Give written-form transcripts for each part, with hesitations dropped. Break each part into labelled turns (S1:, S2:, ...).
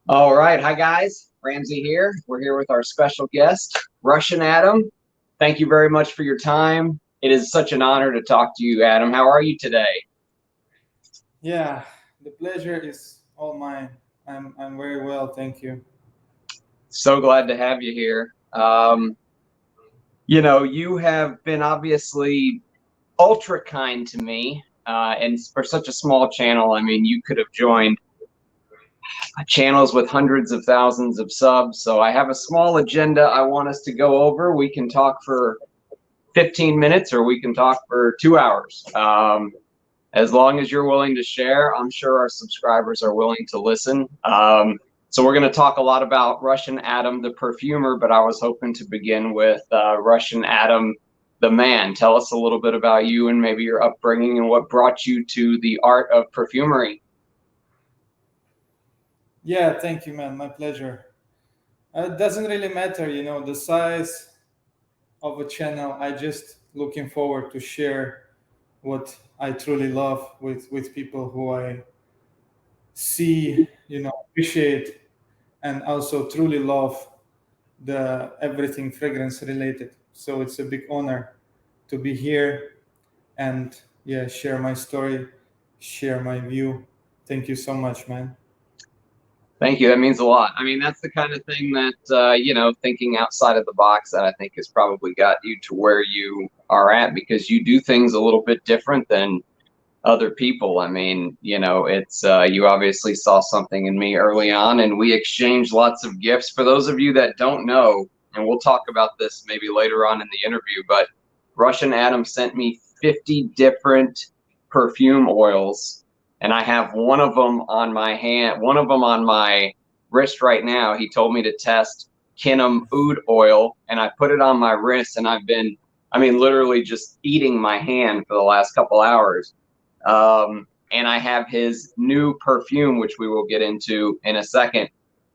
S1: All right. Hi, guys. Ramsey here. We're here with our special guest, Russian Adam. Thank you very much for your time. It is such an honor to talk to you, Adam. How are you today?
S2: Yeah, the pleasure is all mine. I'm very well, thank you.
S1: So glad to have you here. You have been obviously ultra kind to me. And for such a small channel, I mean, you could have joined channels with hundreds of thousands of subs. So I have a small agenda I want us to go over. We can talk for 15 minutes or we can talk for 2 hours. As long as you're willing to share, I'm sure our subscribers are willing to listen. So we're going to talk a lot about Russian Adam, the perfumer, but I was hoping to begin with Russian Adam, the man. Tell us a little bit about you and maybe your upbringing and what brought you to the art of perfumery.
S2: Yeah, thank you, man. My pleasure. It doesn't really matter, the size of a channel. I just looking forward to share what I truly love with people who I see, appreciate, and also truly love the everything fragrance related. So it's a big honor to be here and yeah, share my story, share my view. Thank you so much, man.
S1: Thank you. That means a lot. I mean, that's the kind of thing that, thinking outside of the box that I think has probably got you to where you are at because you do things a little bit different than other people. I mean, it's you obviously saw something in me early on, and we exchanged lots of gifts. For those of you that don't know, and we'll talk about this maybe later on in the interview, but Russian Adam sent me 50 different perfume oils, and I have one of them on my hand, one of them on my wrist right now. He told me to test Kinum oud oil, and I put it on my wrist, and I mean, literally just eating my hand for the last couple hours. And I have his new perfume, which we will get into in a second.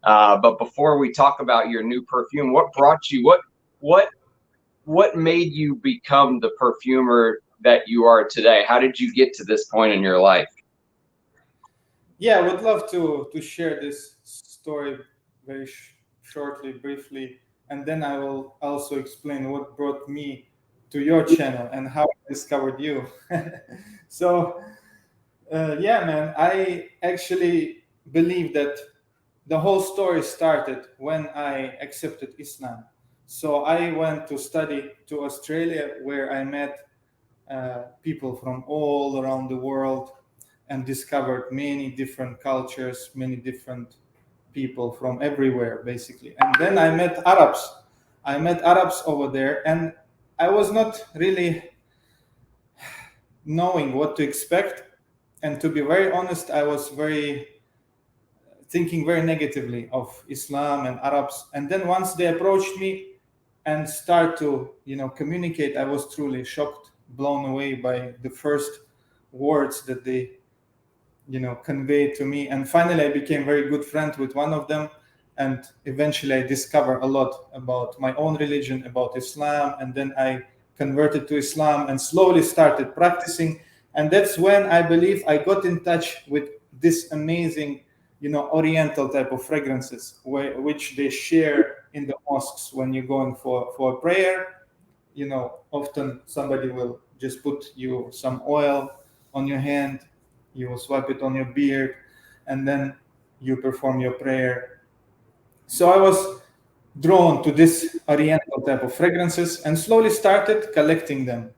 S1: But before we talk about your new perfume, what brought you? What what made you become the perfumer that you are today? How did you get to this point in your life?
S2: Yeah, I would love to share this story very shortly, briefly, and then I will also explain what brought me to your channel and how I discovered you. So, yeah, man, I actually believe that the whole story started when I accepted Islam. So I went to study to Australia, where I met people from all around the world and discovered many different cultures, many different people from everywhere, basically. And then I met Arabs. I met Arabs over there, and I was not really knowing what to expect. And to be very honest, I was very thinking very negatively of Islam and Arabs. And then once they approached me and start to, communicate, I was truly shocked, blown away by the first words that they, conveyed to me. And finally, I became very good friend with one of them. And eventually, I discovered a lot about my own religion, about Islam. And then I converted to Islam and slowly started practicing. And that's when I believe I got in touch with this amazing, Oriental type of fragrances, which they share in the mosques when you're going for a prayer. Often somebody will just put you some oil on your hand, you will swipe it on your beard, and then you perform your prayer. So I was drawn to this Oriental type of fragrances and slowly started collecting them.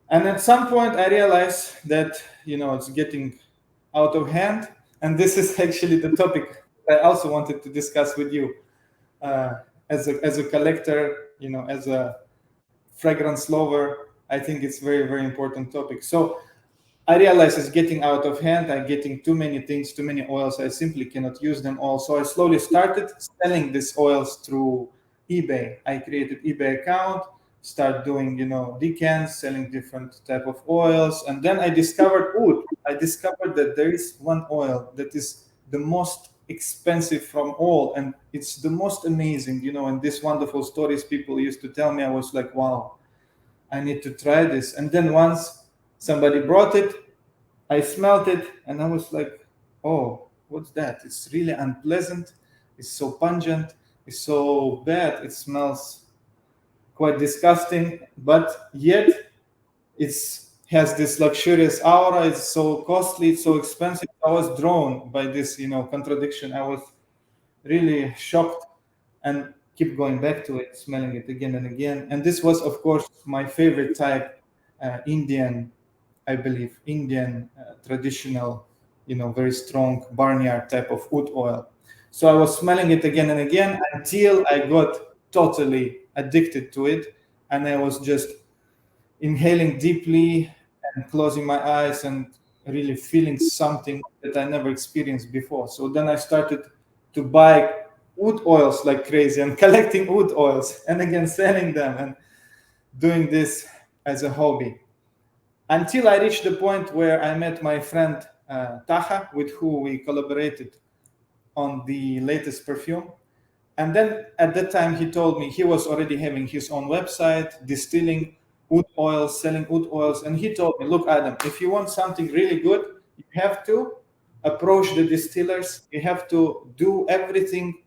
S2: And at some point, I realized that it's getting out of hand, and this is actually the topic I also wanted to discuss with you. As a collector, as a fragrance lover, I think it's very important topic. So I realize it's getting out of hand. I'm getting too many things, too many oils. I simply cannot use them all. So I slowly started selling these oils through eBay. I created eBay account, start doing, decants, selling different type of oils. And then I discovered oud. I discovered that there is one oil that is the most expensive from all. And it's the most amazing, and these wonderful stories people used to tell me, I was like, wow, I need to try this. And then once somebody brought it, I smelled it, and I was like, oh. what's that? It's really unpleasant. It's so pungent. It's so bad. It smells quite disgusting, but yet it's has this luxurious aura. It's so costly. It's so expensive. I was drawn by this, contradiction. I was really shocked and keep going back to it, smelling it again and again. And this was, of course, my favorite type, Indian, I believe, Indian traditional, very strong barnyard type of wood oil. So I was smelling it again and again until I got totally addicted to it. And I was just inhaling deeply and closing my eyes and really feeling something that I never experienced before. So then I started to buy wood oils like crazy and collecting wood oils and again selling them and doing this as a hobby until I reached the point where I met my friend Taha, with who we collaborated on the latest perfume. And then at that time, he told me he was already having his own website, distilling wood oils, selling wood oils. And he told me, look, Adam, if you want something really good, you have to approach the distillers. You have to do everything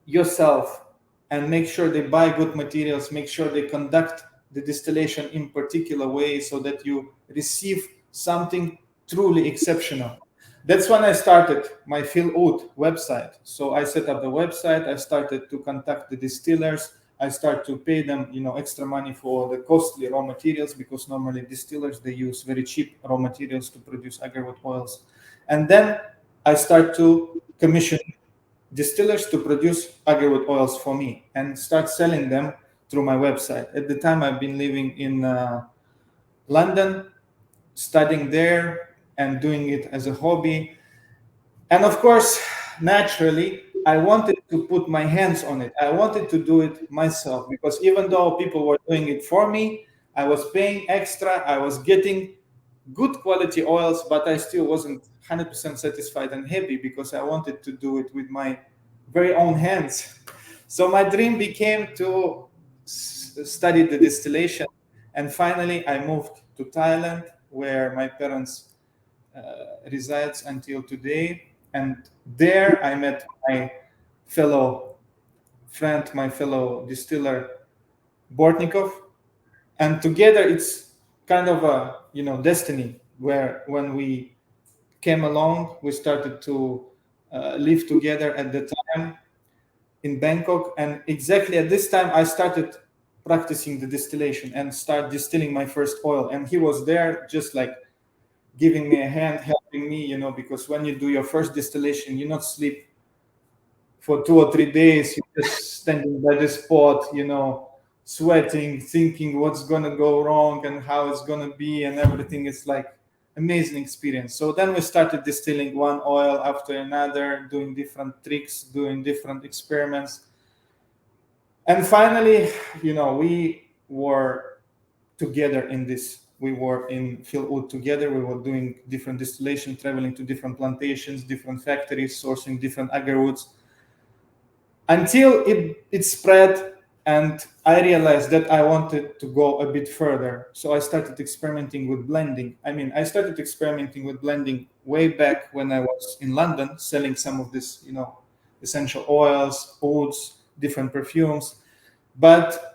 S2: yourself and make sure they buy good materials, make sure they conduct the distillation in particular way so that you receive something truly exceptional. That's when I started my Feel Oud website. So I set up the website. I started to contact the distillers. I start to pay them, extra money for the costly raw materials, because normally distillers, they use very cheap raw materials to produce agarwood oils. And then I start to commission distillers to produce agarwood oils for me and start selling them through my website. At the time, I've been living in London, studying there and doing it as a hobby. And of course, naturally, I wanted to put my hands on it. I wanted to do it myself, because even though people were doing it for me, I was paying extra, I was getting good quality oils, but I still wasn't 100% satisfied and happy, because I wanted to do it with my very own hands. So my dream became to study the distillation. And finally, I moved to Thailand, where my parents resides until today. And there I met my fellow friend, my fellow distiller, Bortnikov. And together it's kind of a, destiny, where when we came along, we started to live together at the time in Bangkok. And exactly at this time, I started practicing the distillation and start distilling my first oil. And he was there just like giving me a hand, helping me, because when you do your first distillation, you not sleep for 2 or 3 days. You're just standing by the spot, sweating, thinking what's gonna go wrong and how it's gonna be, and everything is like amazing experience. So then we started distilling one oil after another, doing different tricks, doing different experiments. And finally, we were together in this. We were in Feel Oud together. We were doing different distillation, traveling to different plantations, different factories, sourcing different agarwoods, until it spread. And I realized that I wanted to go a bit further. So I started experimenting with blending. I started experimenting with blending way back when I was in London, selling some of this, essential oils, ouds, different perfumes. But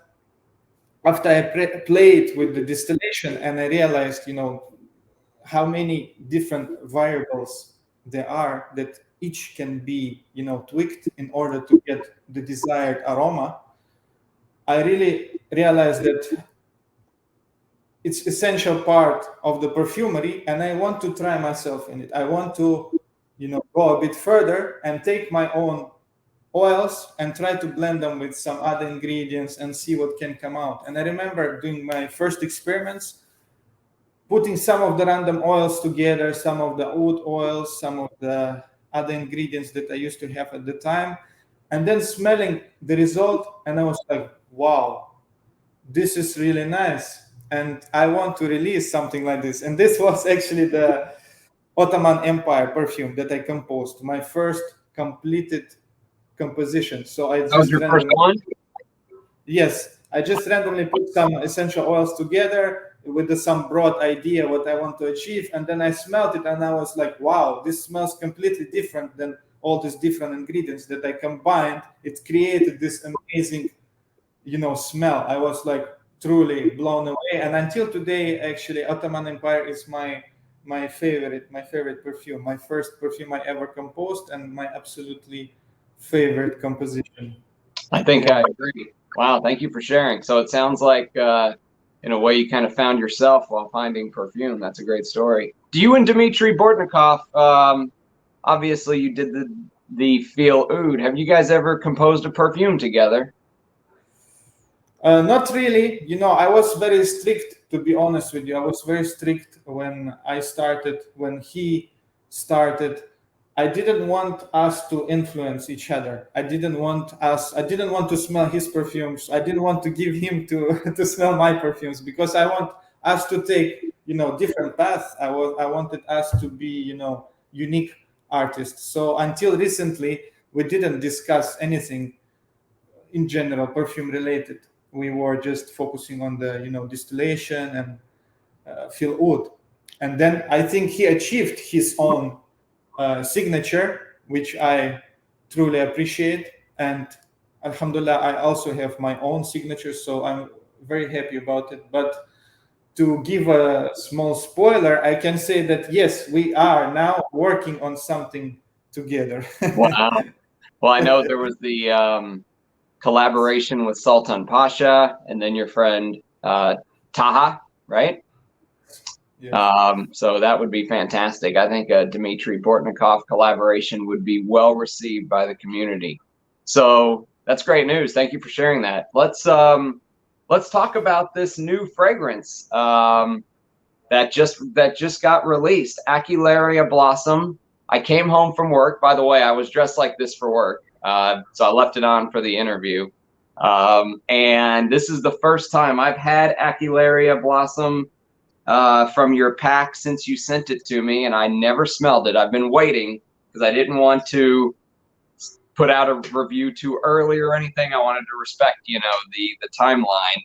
S2: after I played with the distillation, and I realized, how many different variables there are that each can be, tweaked in order to get the desired aroma, I really realized that it's essential part of the perfumery, and I want to try myself in it. I want to, go a bit further and take my own oils and try to blend them with some other ingredients and see what can come out. And I remember doing my first experiments, putting some of the random oils together, some of the oud oils, some of the other ingredients that I used to have at the time, and then smelling the result. And I was like, wow, this is really nice. And I want to release something like this. And this was actually the Ottoman Empire perfume that I composed, my first completed composition. So I
S1: That was
S2: just
S1: your first
S2: randomly,
S1: one?
S2: yes, I just randomly put some essential oils together, with some broad idea what I want to achieve, and then I smelled it and I was like, wow, this smells completely different than all these different ingredients that I combined. It created this amazing, smell. I was like truly blown away. And until today, actually, Ottoman Empire is my favorite perfume, my first perfume I ever composed, and my absolutely favorite composition.
S1: I think
S2: Yeah.
S1: I agree. Wow, thank you for sharing. So it sounds like, in a way, you kind of found yourself while finding perfume. That's a great story. Do you and Dmitry Bortnikov, obviously, you did the Feel Oud. Have you guys ever composed a perfume together?
S2: Not really. I was very strict, to be honest with you. I was very strict when I started, when he started. I didn't want us to influence each other. I didn't want to smell his perfumes. I didn't want to give him to, to smell my perfumes, because I want us to take, different paths. I wanted us to be, unique artists. So until recently, we didn't discuss anything in general perfume related. We were just focusing on the distillation and feel oud. And then I think he achieved his own signature, which I truly appreciate. And Alhamdulillah, I also have my own signature, so I'm very happy about it. But to give a small spoiler, I can say that yes, we are now working on something together.
S1: Wow. Well, I know there was the collaboration with Sultan Pasha and then your friend Taha, right?
S2: Yes.
S1: So that would be fantastic. I think a Dmitry Bortnikov collaboration would be well received by the community. So that's great news. Thank you for sharing that. Let's talk about this new fragrance that just got released, Aquilaria Blossom. I came home from work. By the way, I was dressed like this for work, so I left it on for the interview. And this is the first time I've had Aquilaria Blossom from your pack since you sent it to me, and I never smelled it. I've been waiting because I didn't want to put out a review too early or anything. I wanted to respect, the timeline.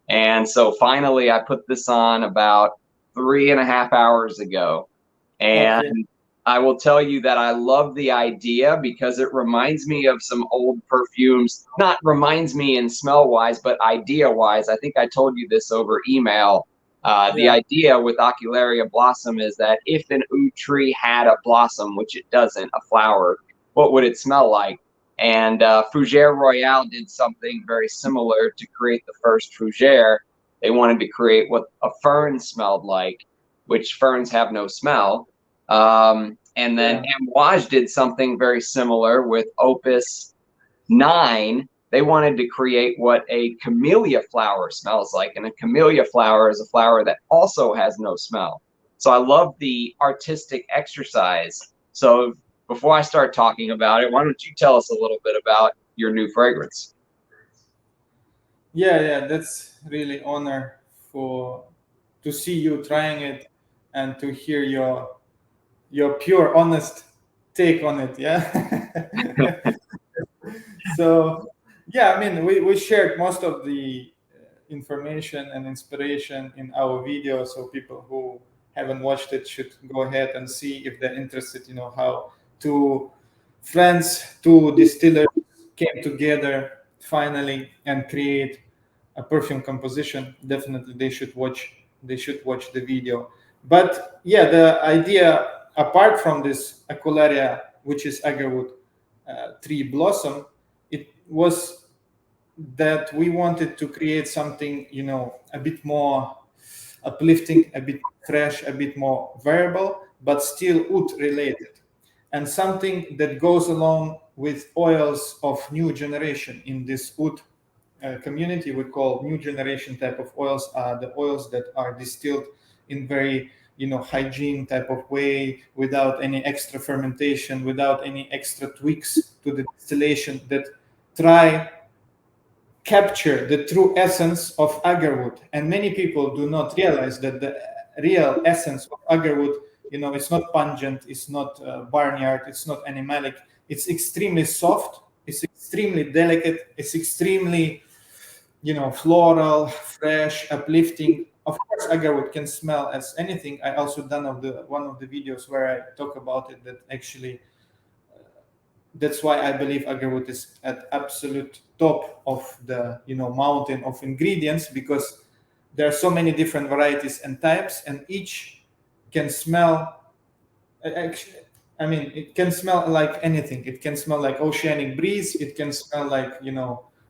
S1: And so finally, I put this on about 3.5 hours ago, and
S2: Okay.
S1: I will tell you that I love the idea because it reminds me of some old perfumes. Not reminds me in smell wise, but idea wise. I think I told you this over email. The
S2: Yeah.
S1: idea with Aquilaria Blossom is that if an oud tree had a blossom, which it doesn't, a flower, what would it smell like? And Fougere Royale did something very similar to create the first Fougere. They wanted to create what a fern smelled like, which ferns have no smell. And then
S2: Yeah.
S1: Amouage did something very similar with Opus 9. They wanted to create what a camellia flower smells like. And a camellia flower is a flower that also has no smell. So I love the artistic exercise. So before I start talking about it, why don't you tell us a little bit about your new fragrance?
S2: Yeah, that's really honor for to see you trying it and to hear your pure honest take on it. Yeah. So yeah, I mean, we shared most of the information and inspiration in our video, so people who haven't watched it should go ahead and see if they're interested. How two friends, two distillers came together finally and create a perfume composition. Definitely they should watch the video. But yeah, the idea apart from this Aquilaria, which is agarwood tree blossom, it was that we wanted to create something, a bit more uplifting, a bit fresh, a bit more variable, but still oud related, and something that goes along with oils of new generation. In this oud community, we call new generation type of oils are the oils that are distilled in very hygiene type of way, without any extra fermentation, without any extra tweaks to the distillation, that try capture the true essence of agarwood. And many people do not realize that the real essence of agarwood, it's not pungent, it's not barnyard, it's not animalic. It's extremely soft, it's extremely delicate, it's extremely floral, fresh, uplifting, of course, agarwood can smell as anything. I also done one of the videos where I talk about it, that actually that's why I believe agarwood is at absolute top of the mountain of ingredients, because there are so many different varieties and types, and each can smell. Actually, I mean, it can smell like anything. It can smell like oceanic breeze. It can smell like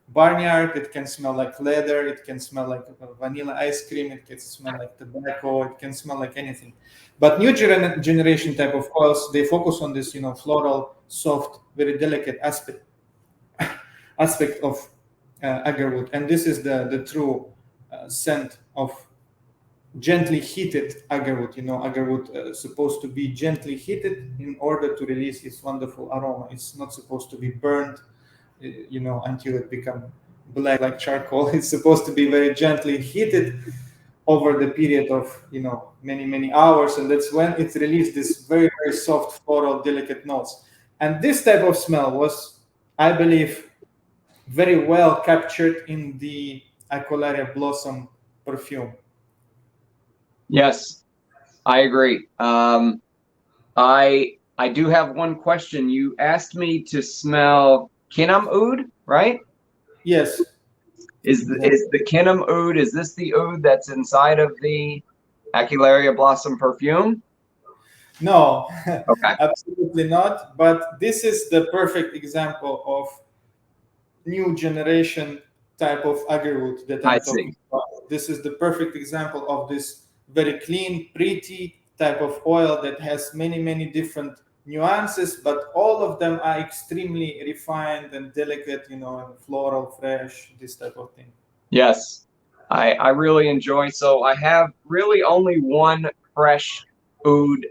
S2: barnyard. It can smell like leather. It can smell like vanilla ice cream. It can smell like tobacco. It can smell like anything. But new generation type of oils, they focus on this floral, soft, very delicate aspect of agarwood, and this is the true scent of gently heated agarwood. Agarwood supposed to be gently heated in order to release its wonderful aroma. It's not supposed to be burned, until it become black like charcoal. It's supposed to be very gently heated over the period of many hours, and that's when it released this very very soft floral delicate notes. And this type of smell was, I believe, very well captured in the Aquilaria blossom perfume.
S1: Yes, I agree. I do have one question. You asked me to smell Kinam oud, right?
S2: Yes, exactly.
S1: Is the Kinam oud, is this the oud that's inside of the Aquilaria blossom perfume?
S2: No,
S1: Okay,
S2: absolutely not. But this is the perfect example of new generation type of agarwood that
S1: I
S2: I'm talking
S1: see.
S2: about. This is the perfect example of this very clean, pretty type of oil that has many different nuances, but all of them are extremely refined and delicate, and floral, fresh, this type of thing.
S1: Yes, I really enjoy. So I have really only one fresh oud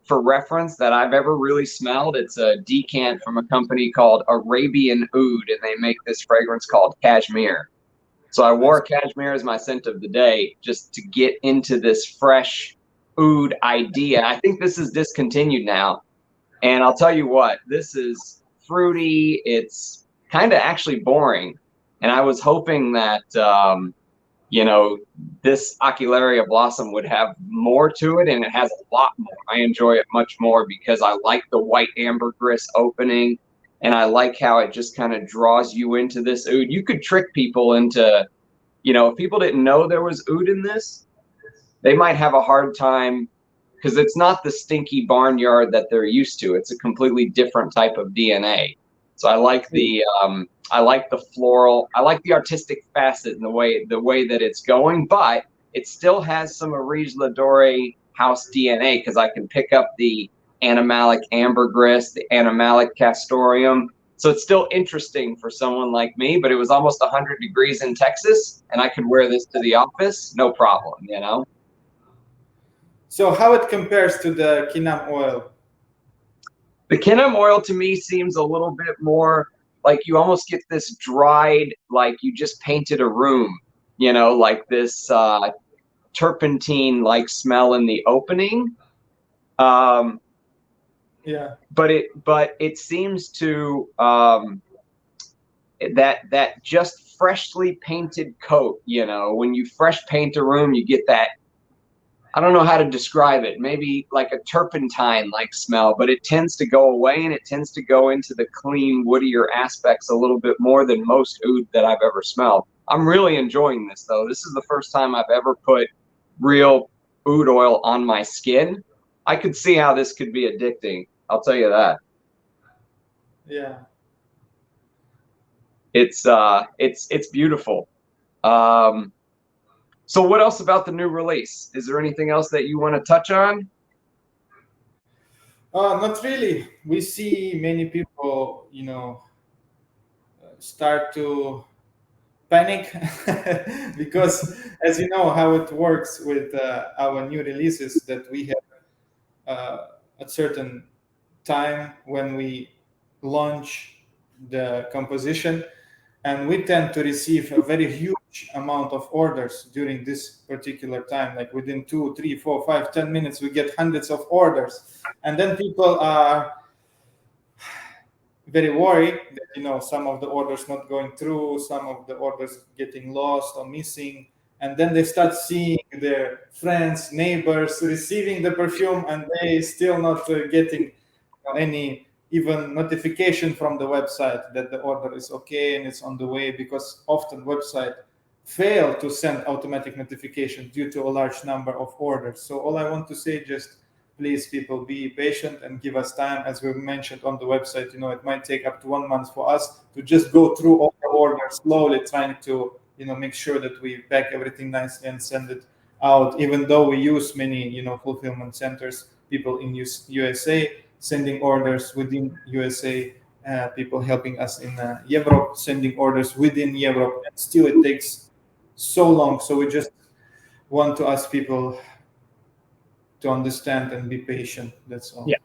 S1: for reference that I've ever really smelled. It's a decant from a company called Arabian Oud, and they make this fragrance called Cashmere. So I
S2: I
S1: wore cashmere as my scent of the day just to get into this fresh oud idea. I think this is discontinued now. And I'll tell you what, this is fruity. It's kind of actually boring. And I was hoping that, you know, this Aquilaria blossom would have more to it, and it has a lot more. I enjoy it much more because I like the white ambergris opening, and I like how it just kind of draws you into this oud. You could trick people into, if people didn't know there was oud in this, they might have a hard time because it's not the stinky barnyard that they're used to. It's a completely different type of DNA. So I like the floral, I like the artistic facet and the way that it's going, but it still has some Arige Ladore house DNA because I can pick up the animalic ambergris, the animalic castoreum. So it's still interesting for someone like me, but it was almost 100 degrees in Texas, and I could wear this to the office, no problem.
S2: So how it compares to the Kinam oil?
S1: The Kinam oil to me seems a little bit more like you almost get this dried, like you just painted a room, like this turpentine like smell in the opening. Um,
S2: Yeah.
S1: but it seems to that just freshly painted coat, when you fresh paint a room, you get that. I don't know how to describe it. Maybe like a turpentine like smell, but it tends to go away and it tends to go into the clean, woodier aspects a little bit more than most oud that I've ever smelled. I'm really enjoying this though. This is the first time I've ever put real oud oil on my skin. I could see how this could be addicting. I'll tell you that.
S2: Yeah.
S1: It's beautiful. Um, so what else about the new release? Is there anything else that you want to touch on?
S2: Not really. We see many people, start to panic because, as you know, how it works with our new releases, that we have a certain time when we launch the composition, and we tend to receive a very huge amount of orders during this particular time. Like within 2 3 4 5 10 minutes we get hundreds of orders, and then people are very worried that some of the orders not going through, some of the orders getting lost or missing, and then they start seeing their friends, neighbors receiving the perfume, and they still not getting any even notification from the website that the order is okay and it's on the way, because often website fail to send automatic notification due to a large number of orders. So all I want to say, just please people, be patient and give us time. As we mentioned on the website, it might take up to 1 month for us to just go through all the orders slowly, trying to make sure that we pack everything nicely and send it out, even though we use many fulfillment centers, people in USA sending orders within USA, people helping us in Europe sending orders within Europe, and still it takes so long. So we just want to ask people to understand and be patient. That's all.
S1: Yeah.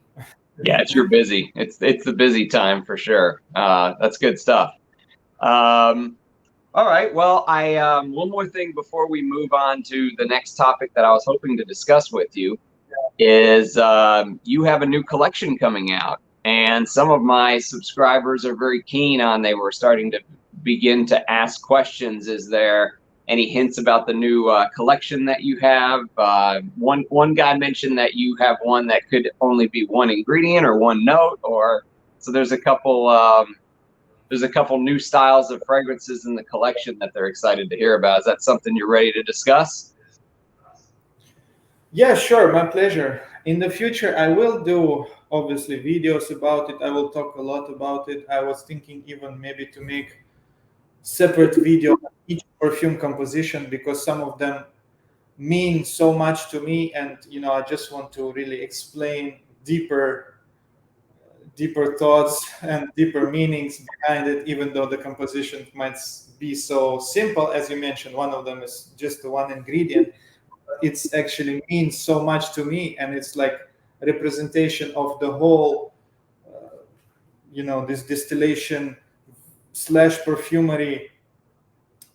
S1: Yeah, you're busy. It's the busy time for sure. That's good stuff. All right. Well, I one more thing before we move on to the next topic that I was hoping to discuss with you is you have a new collection coming out, and some of my subscribers are very keen on. They were starting to begin to ask questions. Is there any hints about the new collection that you have? One guy mentioned that you have one that could only be one ingredient or one note, or so there's a couple. There's a couple new styles of fragrances in the collection that they're excited to hear about. Is that something you're ready to discuss?
S2: Yeah, sure, my pleasure. In the future, I will do obviously videos about it. I will talk a lot about it. I was thinking even maybe to make separate video on each perfume composition, because some of them mean so much to me, and I just want to really explain deeper thoughts and deeper meanings behind it, even though the composition might be so simple. As you mentioned, one of them is just the one ingredient. It's actually means so much to me, and it's like a representation of the whole this distillation slash perfumery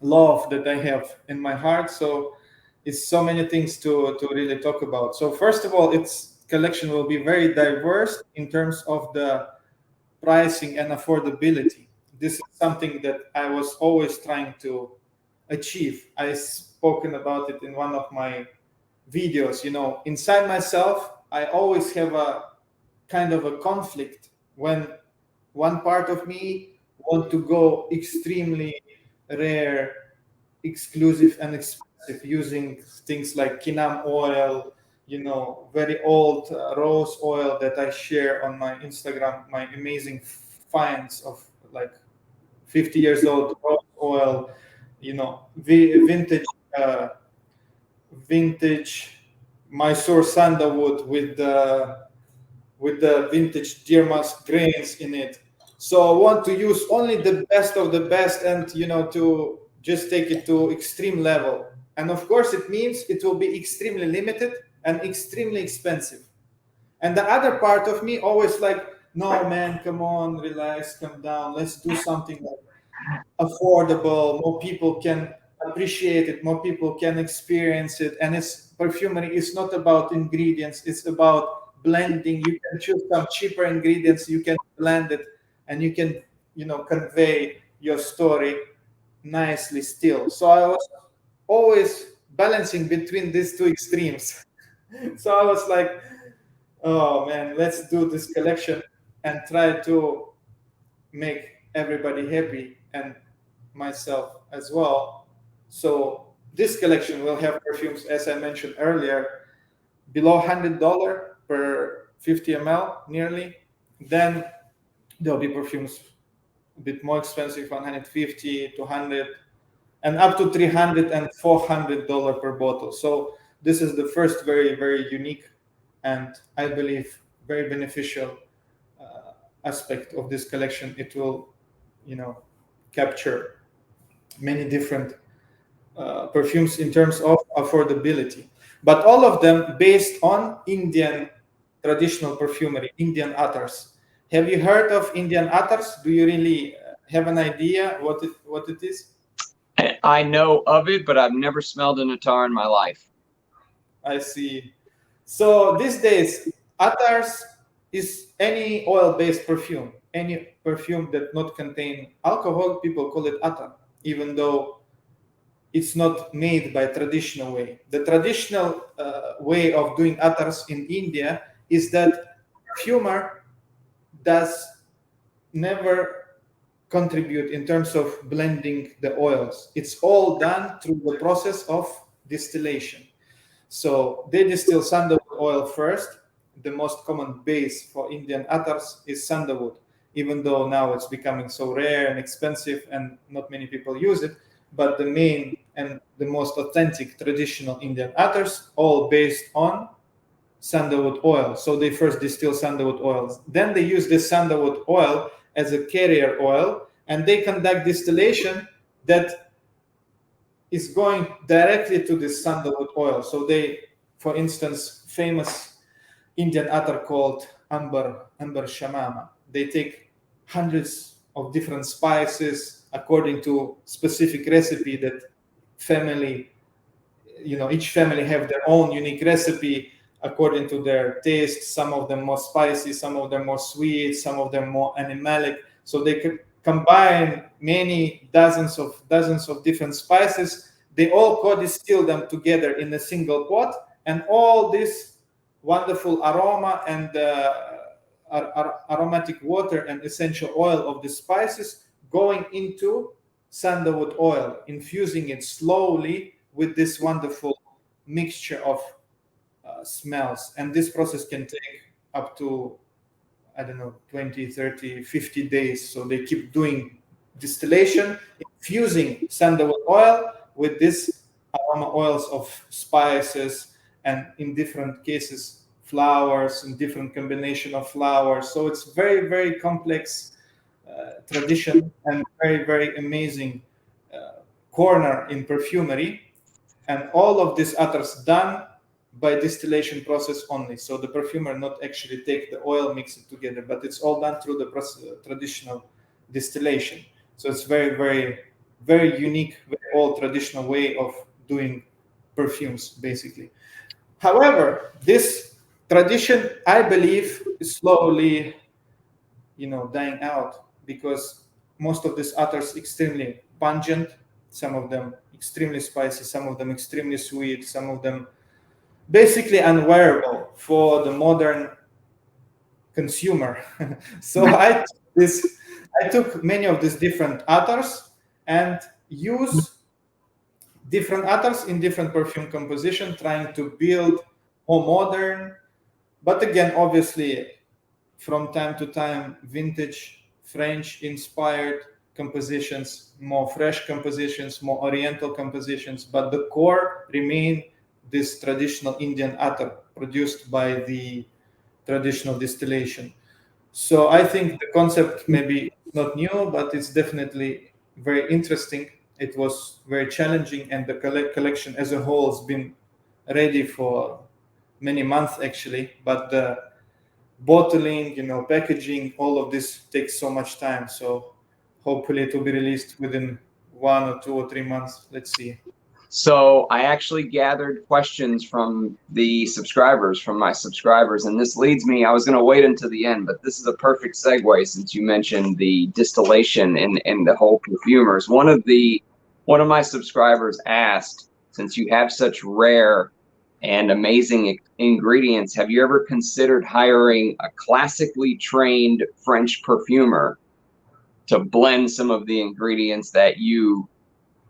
S2: love that I have in my heart. So it's so many things to really talk about. So first of all, its collection will be very diverse in terms of the pricing and affordability. This is something that I was always trying to achieve. I spoken about it in one of my videos. Inside myself, I always have a kind of a conflict when one part of me want to go extremely rare, exclusive, and expensive, using things like quinam oil, very old rose oil that I share on my Instagram, my amazing finds of like 50 years old rose oil, vintage uh, vintage Mysore sandalwood with the vintage deer musk grains in it. So I want to use only the best of the best, and to just take it to extreme level. And of course, it means it will be extremely limited and extremely expensive. And the other part of me always like, no man, come on, relax, come down. Let's do something like affordable. More people can appreciate it. More people can experience it. And it's perfumery is not about ingredients. It's about blending. You can choose some cheaper ingredients. You can blend it, and you can convey your story nicely still. So I was always balancing between these two extremes. So I was like, oh man, let's do this collection and try to make everybody happy and myself as well. So this collection will have perfumes, as I mentioned earlier, below $100 per 50 ml nearly. Then there'll be perfumes a bit more expensive, 150 to 100, and up to 300 and $400 per bottle. So this is the first very, very unique and I believe very beneficial aspect of this collection. It will, capture many different perfumes in terms of affordability, but all of them based on Indian traditional perfumery, Indian attars. Have you heard of Indian attars? Do you really have an idea what it is?
S1: I know of it, but I've never smelled an attar in my life.
S2: I see. So these days, attars is any oil-based perfume, any perfume that not contain alcohol. People call it attar, even though it's not made by traditional way. The traditional way of doing attars in India is that perfumer does never contribute in terms of blending the oils. It's all done through the process of distillation. So they distill sandalwood oil first. The most common base for Indian attars is sandalwood, even though now it's becoming so rare and expensive and not many people use it. But the main and the most authentic traditional Indian attars, all based on sandalwood oil. So they first distill sandalwood oils. Then they use this sandalwood oil as a carrier oil, and they conduct distillation that is going directly to this sandalwood oil. So they, for instance, famous Indian attar called Amber Shamama. They take hundreds of different spices according to specific recipe that family, each family have their own unique recipe according to their taste. Some of them more spicy, some of them more sweet, some of them more animalic. So they could combine many dozens of different spices. They all co-distill them together in a single pot, and all this wonderful aroma and aromatic water and essential oil of the spices going into sandalwood oil, infusing it slowly with this wonderful mixture of smells. And this process can take up to, I don't know, 20, 30, 50 days. So they keep doing distillation, infusing sandalwood oil with this aroma oils of spices, and in different cases, flowers, and different combination of flowers. So it's very, very complex tradition and very, very amazing corner in perfumery. And all of these attars done by distillation process only. So the perfumer not actually take the oil, mix it together, but it's all done through the traditional distillation. So it's very, very, very unique, very old traditional way of doing perfumes, basically. However, this tradition, I believe, is slowly, dying out, because most of these attars extremely pungent, some of them extremely spicy, some of them extremely sweet, some of them basically unwearable for the modern consumer. So I took many of these different attars and use different attars in different perfume composition, trying to build more modern, but again, obviously, from time to time, vintage French inspired compositions, more fresh compositions, more oriental compositions, but the core remain this traditional Indian attar produced by the traditional distillation. So I think the concept maybe not new, but it's definitely very interesting. It was very challenging, and the collection as a whole has been ready for many months actually. But the bottling, packaging, all of this takes so much time. So hopefully it will be released within 1 or 2 or 3 months. Let's see.
S1: So I actually gathered questions from my subscribers, and this leads me, I was going to wait until the end, but this is a perfect segue since you mentioned the distillation and the whole perfumers. One of my subscribers asked, since you have such rare and amazing ingredients, have you ever considered hiring a classically trained French perfumer to blend some of the ingredients that you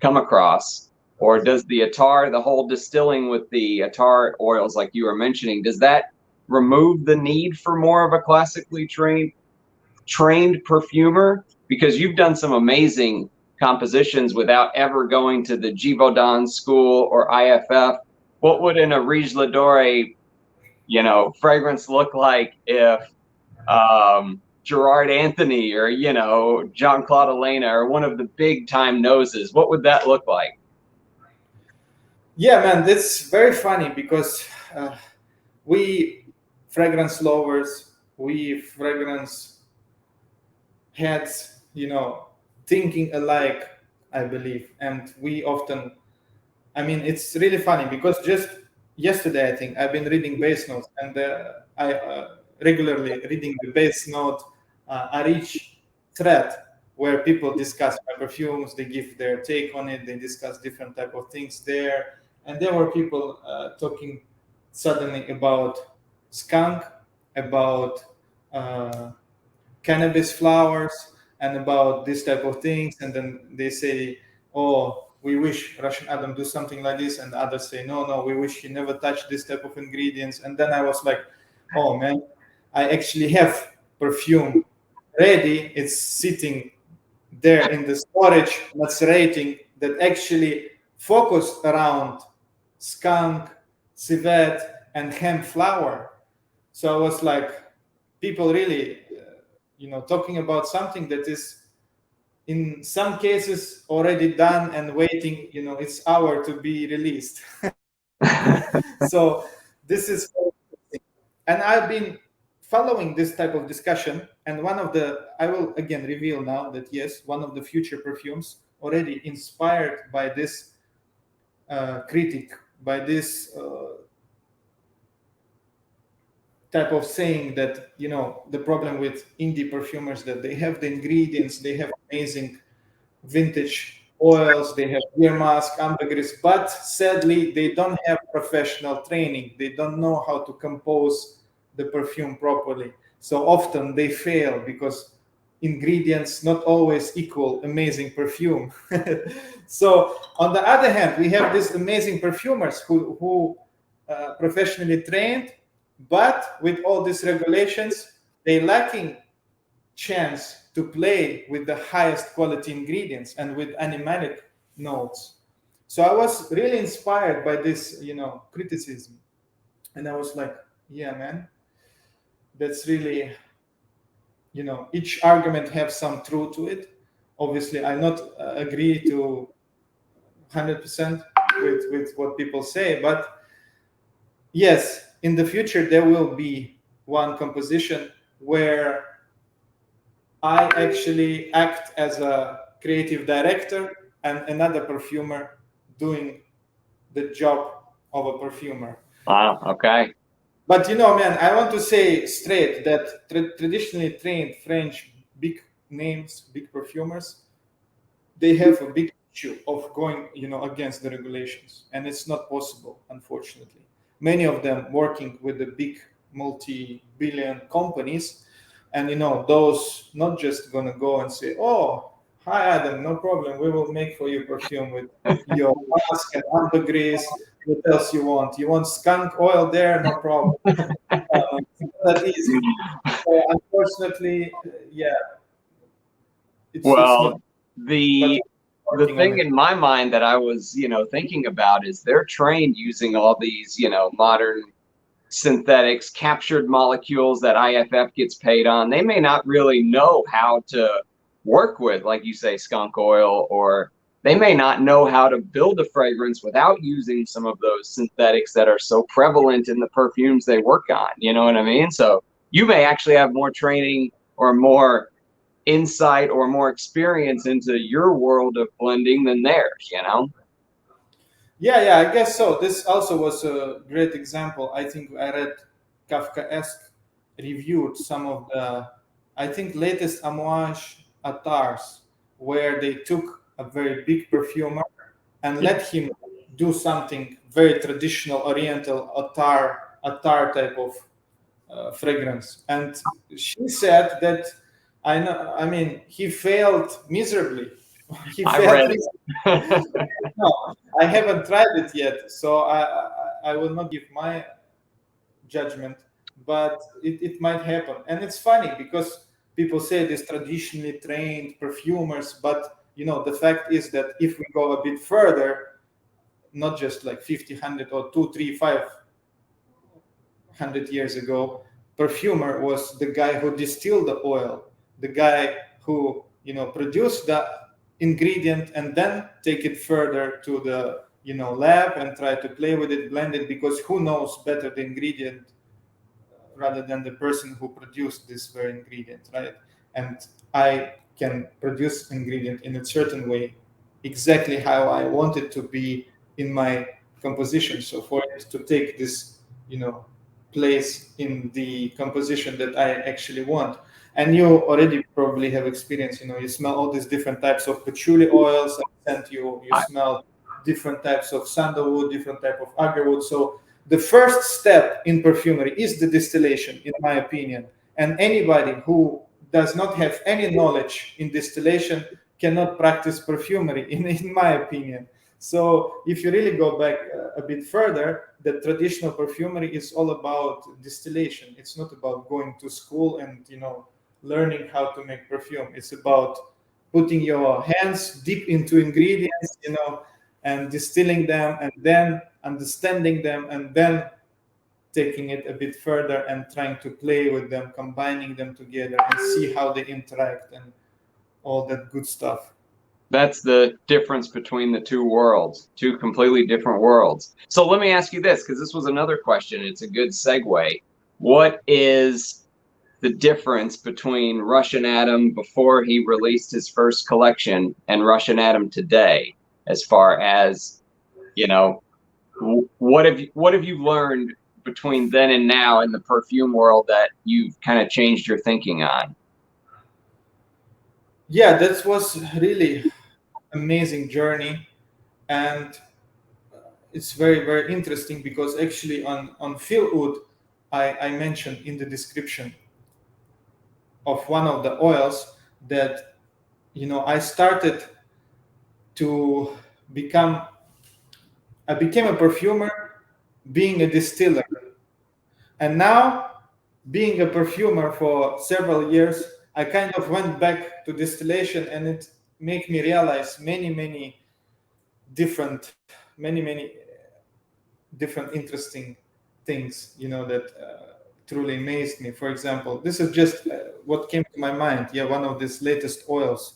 S1: come across? Or does the attar, the whole distilling with the attar oils like you were mentioning, does that remove the need for more of a classically trained perfumer? Because you've done some amazing compositions without ever going to the Givaudan school or IFF. What would an Arige Ladore, fragrance look like if Gerard Anthony or, Jean-Claude Elena or one of the big time noses, what would that look like?
S2: Yeah, man, that's very funny because we fragrance lovers, we fragrance heads, thinking alike, I believe. And we often, it's really funny because just yesterday, I think, I've been reading base notes, and I regularly reading the base note Arich thread where people discuss my perfumes, they give their take on it, they discuss different type of things there. And there were people talking suddenly about skunk, about uh, cannabis flowers, and about this type of things. And then they say, oh, we wish Russian Adam do something like this, and others say, no, no, we wish he never touched this type of ingredients. And then I was like, oh man, I actually have perfume ready. It's sitting there in the storage macerating that actually focused around skunk, civet, and hemp flower. So I was like, people really, talking about something that is in some cases already done and waiting, its hour to be released. So this is, and I've been following this type of discussion. And one of the, I will again reveal now that yes, one of the future perfumes already inspired by this critic, by this type of saying that the problem with indie perfumers that they have the ingredients, they have amazing vintage oils, they have ear mask, ambergris, but sadly they don't have professional training. They don't know how to compose the perfume properly. So often they fail because ingredients not always equal amazing perfume. So on the other hand, we have these amazing perfumers who professionally trained, but with all these regulations, they lacking chance to play with the highest quality ingredients and with animalic notes. So I was really inspired by this, criticism. And I was like, yeah, man, that's really, each argument have some truth to it. Obviously, I not agree to 100% with what people say, but yes, in the future, there will be one composition where I actually act as a creative director and another perfumer doing the job of a perfumer.
S1: Wow. Okay.
S2: But man, I want to say straight that traditionally trained French big names, big perfumers, they have a big issue of going, against the regulations, and it's not possible, unfortunately. Many of them working with the big multi-billion companies, and those not just gonna go and say, "Oh, hi Adam, no problem, we will make for you perfume with your mask and ambergris. What else you want? You want skunk oil there? No problem." It's not that easy. So unfortunately, yeah, it's not.
S1: Well, the
S2: But
S1: the
S2: working on
S1: thing
S2: it.
S1: in my mind that I was, thinking about is they're trained using all these, modern synthetics, captured molecules that IFF gets paid on. They may not really know how to work with, like you say, skunk oil, or they may not know how to build a fragrance without using some of those synthetics that are so prevalent in the perfumes they work on. You know what I mean? So you may actually have more training or more insight or more experience into your world of blending than theirs.
S2: Yeah, I guess so. This also was a great example. I think I read Kafkaesque reviewed some of the, I think, latest Amouage attars, where they took a very big perfumer and let him do something very traditional Oriental attar type of fragrance. And she said that I mean, he failed miserably. He
S1: I
S2: failed
S1: read
S2: miserably.
S1: it.
S2: No, I haven't tried it yet, so I will not give my judgment, but it might happen. And it's funny because people say these traditionally trained perfumers, but the fact is that if we go a bit further, not just like 50, 100, or 2, 3, 500 years ago, perfumer was the guy who distilled the oil, the guy who produced the ingredient and then take it further to the lab and try to play with it, blend it, because who knows better the ingredient rather than the person who produced this very ingredient, right? And I can produce ingredient in a certain way, exactly how I want it to be in my composition. So for it to take this, place in the composition that I actually want. And you already probably have experience. You smell all these different types of patchouli oils, and you
S1: I,
S2: smell different types of sandalwood, different type of agarwood. So the first step in perfumery is the distillation, in my opinion. And anybody who does not have any knowledge in distillation cannot practice perfumery, in my opinion. So if you really go back a bit further, the traditional perfumery is all about distillation. It's not about going to school and learning how to make perfume. It's about putting your hands deep into ingredients, and distilling them, and then understanding them, and then taking it a bit further and trying to play with them, combining them together and see how they interact and all that good stuff.
S1: that's the difference between the two worlds, two completely different worlds. So let me ask you this, because this was another question. It's a good segue. What is the difference between Russian Adam before he released his first collection and Russian Adam today, as far as, you know, what have you learned between then and now in the perfume world that you've kind of changed your thinking on?
S2: Yeah, that was really amazing journey, and it's very very interesting because actually on Phil Wood, I mentioned in the description of one of the oils that I started to become I became a perfumer being a distiller, and now being a perfumer for several years, I kind of went back to distillation, and it made me realize many different many different interesting things that truly amazed me. For example, this is just what came to my mind. Yeah, one of these latest oils.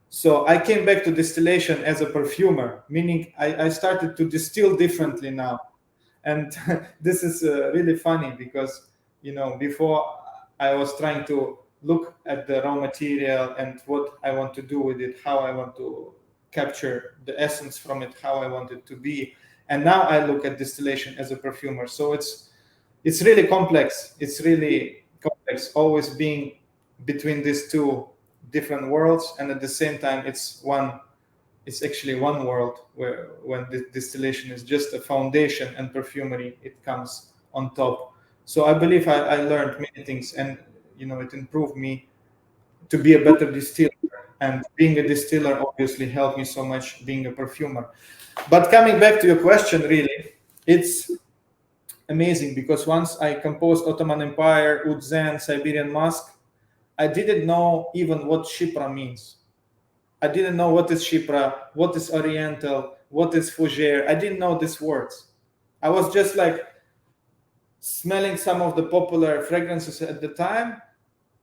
S2: So I came back to distillation as a perfumer, meaning I started to distill differently now. And this is really funny because before I was trying to look at the raw material and what I want to do with it, how I want to capture the essence from it, how I want it to be. And now I look at distillation as a perfumer. So it's really complex. It's really complex, always being between these two different worlds, and at the same time it's actually one world where when the distillation is just a foundation and perfumery it comes on top. So I believe I learned many things, and it improved me to be a better distiller, and being a distiller obviously helped me so much being a perfumer. But coming back to your question, really, it's amazing because once I composed Ottoman Empire, Oud Zhen, Siberian Musk, I didn't know even what Shipra means. I didn't know what is Shipra, what is Oriental, what is Fougere. I didn't know these words. I was just like smelling some of the popular fragrances at the time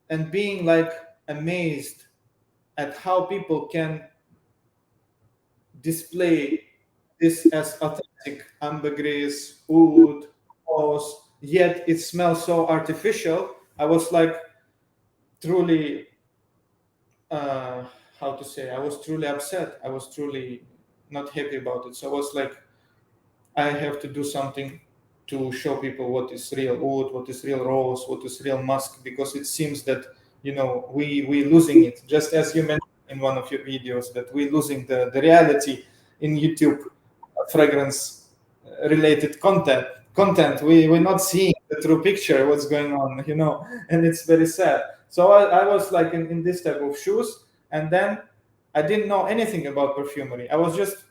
S2: and being like amazed at how people can display this as authentic ambergris, oud, rose, yet it smells so artificial. I was like truly, uh, how to say, I was truly upset. I was truly not happy about it. So I was like, I have to do something to show people what is real oud, what is real rose, what is real musk, because it seems that we losing it. Just as you mentioned in one of your videos, that we losing the reality in YouTube fragrance related content. We're not seeing the true picture, what's going on, and it's very sad. So I was like in this type of shoes, and then I didn't know anything about perfumery. I was just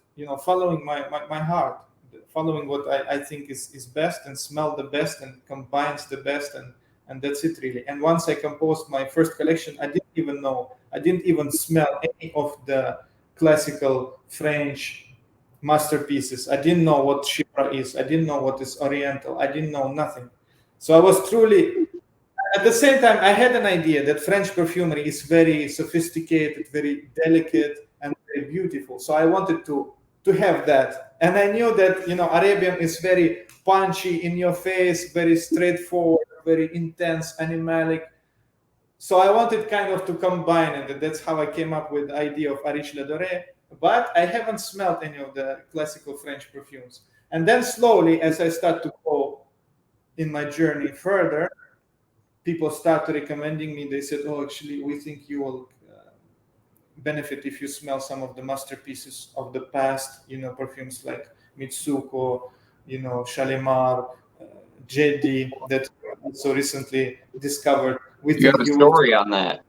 S2: following my heart, following what I think is best and smell the best and combines the best, and that's it really. And once I composed my first collection, I didn't even smell any of the classical French masterpieces. I didn't know what Shipra is. I didn't know what is Oriental. I didn't know nothing. So I was truly, at the same time, I had an idea that French perfumery is very sophisticated, very delicate, and very beautiful. So I wanted to have that. And I knew that Arabian is very punchy, in your face, very straightforward, very intense, animalic. So I wanted kind of to combine it. That's how I came up with the idea of Arish Ladore. But I haven't smelled any of the classical French perfumes. And then slowly, as I start to go in my journey further, people start recommending me. They said, "Oh, actually, we think you will benefit if you smell some of the masterpieces of the past, perfumes like Mitsuko, Shalimar, JD that also recently discovered. We
S1: You have
S2: think
S1: a
S2: you will."
S1: story on that.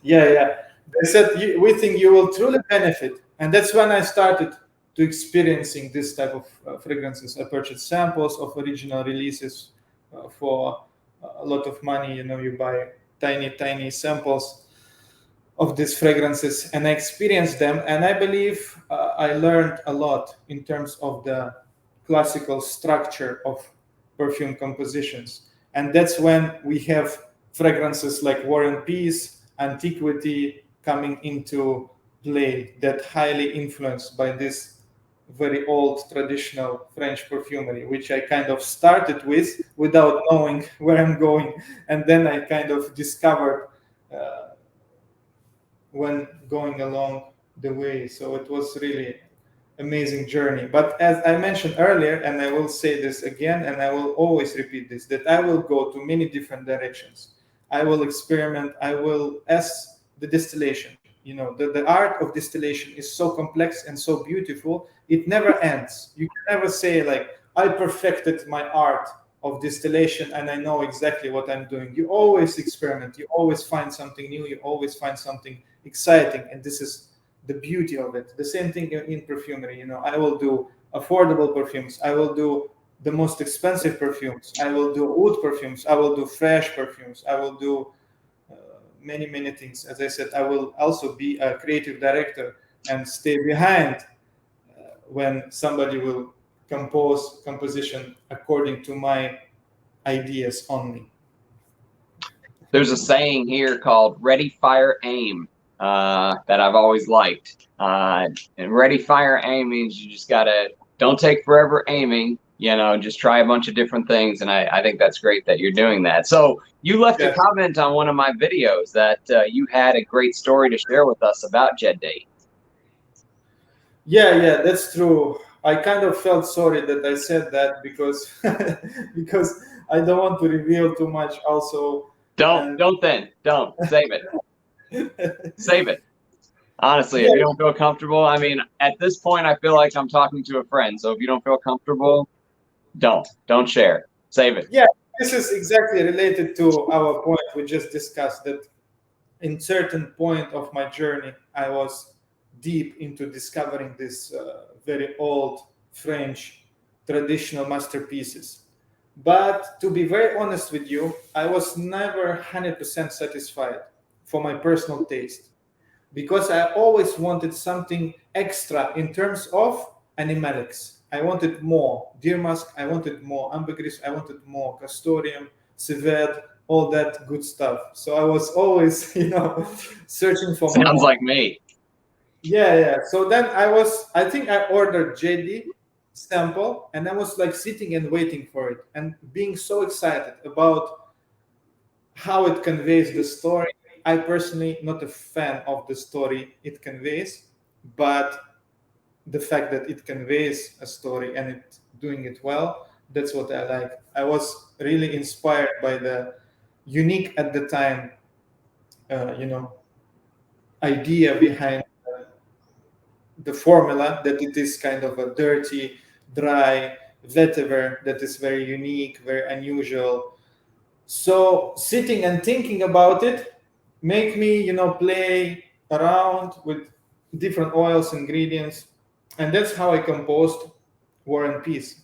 S2: Yeah. They said, "We think you will truly benefit." And that's when I started to experiencing this type of fragrances. I purchased samples of original releases for a lot of money. You buy tiny samples of these fragrances, and I experienced them. And I believe I learned a lot in terms of the classical structure of perfume compositions. And that's when we have fragrances like War and Peace, Antiquity coming into play, that highly influenced by this very old traditional French perfumery, which I kind of started with without knowing where I'm going. And then I kind of discovered when going along the way. So it was really amazing journey. But as I mentioned earlier, and I will say this again, and I will always repeat this, that I will go to many different directions. I will experiment. I will, as the distillation, the art of distillation is so complex and so beautiful. It never ends. You can never say like, I perfected my art of distillation and I know exactly what I'm doing. You always experiment. You always find something new. You always find something exciting. And this is the beauty of it. The same thing in perfumery. I will do affordable perfumes. I will do the most expensive perfumes. I will do oud perfumes. I will do fresh perfumes. I will do many things. As I said, I will also be a creative director and stay behind when somebody will compose composition according to my ideas only.
S1: There's a saying here called "ready, fire, aim" that I've always liked. And "ready, fire, aim" means you just gotta don't take forever aiming. Just try a bunch of different things, and I think that's great that you're doing that. So you left a
S2: Yes.
S1: comment on one of my videos that you had a great story to share with us about Jeddah.
S2: Yeah, that's true. I kind of felt sorry that I said that because because I don't want to reveal too much also. And
S1: Don't save it. Save it. Honestly, if
S2: yeah,
S1: you don't feel comfortable, I mean, at this point, I feel like I'm talking to a friend. So if you don't feel comfortable, don't share. Save it.
S2: yeah, this is exactly related to our point we just discussed, that in certain point of my journey, I was deep into discovering this very old French traditional masterpieces. But to be very honest with you, I was never 100% satisfied for my personal taste, because I always wanted something extra in terms of animalics. I wanted more deer musk, I wanted more ambergris, I wanted more castoreum, civet, all that good stuff. So I was always, searching for
S1: Sounds
S2: more.
S1: like me.
S2: Yeah. So then I think I ordered JD sample, and I was like sitting and waiting for it and being so excited about how it conveys the story. I personally not a fan of the story it conveys, but the fact that it conveys a story and it doing it well, that's what I like. I was really inspired by the unique at the time, you know, idea behind the formula, that it is kind of a dirty, dry vetiver that is very unique, very unusual. So sitting and thinking about it make me, play around with different oils, ingredients, and that's how I composed War and Peace.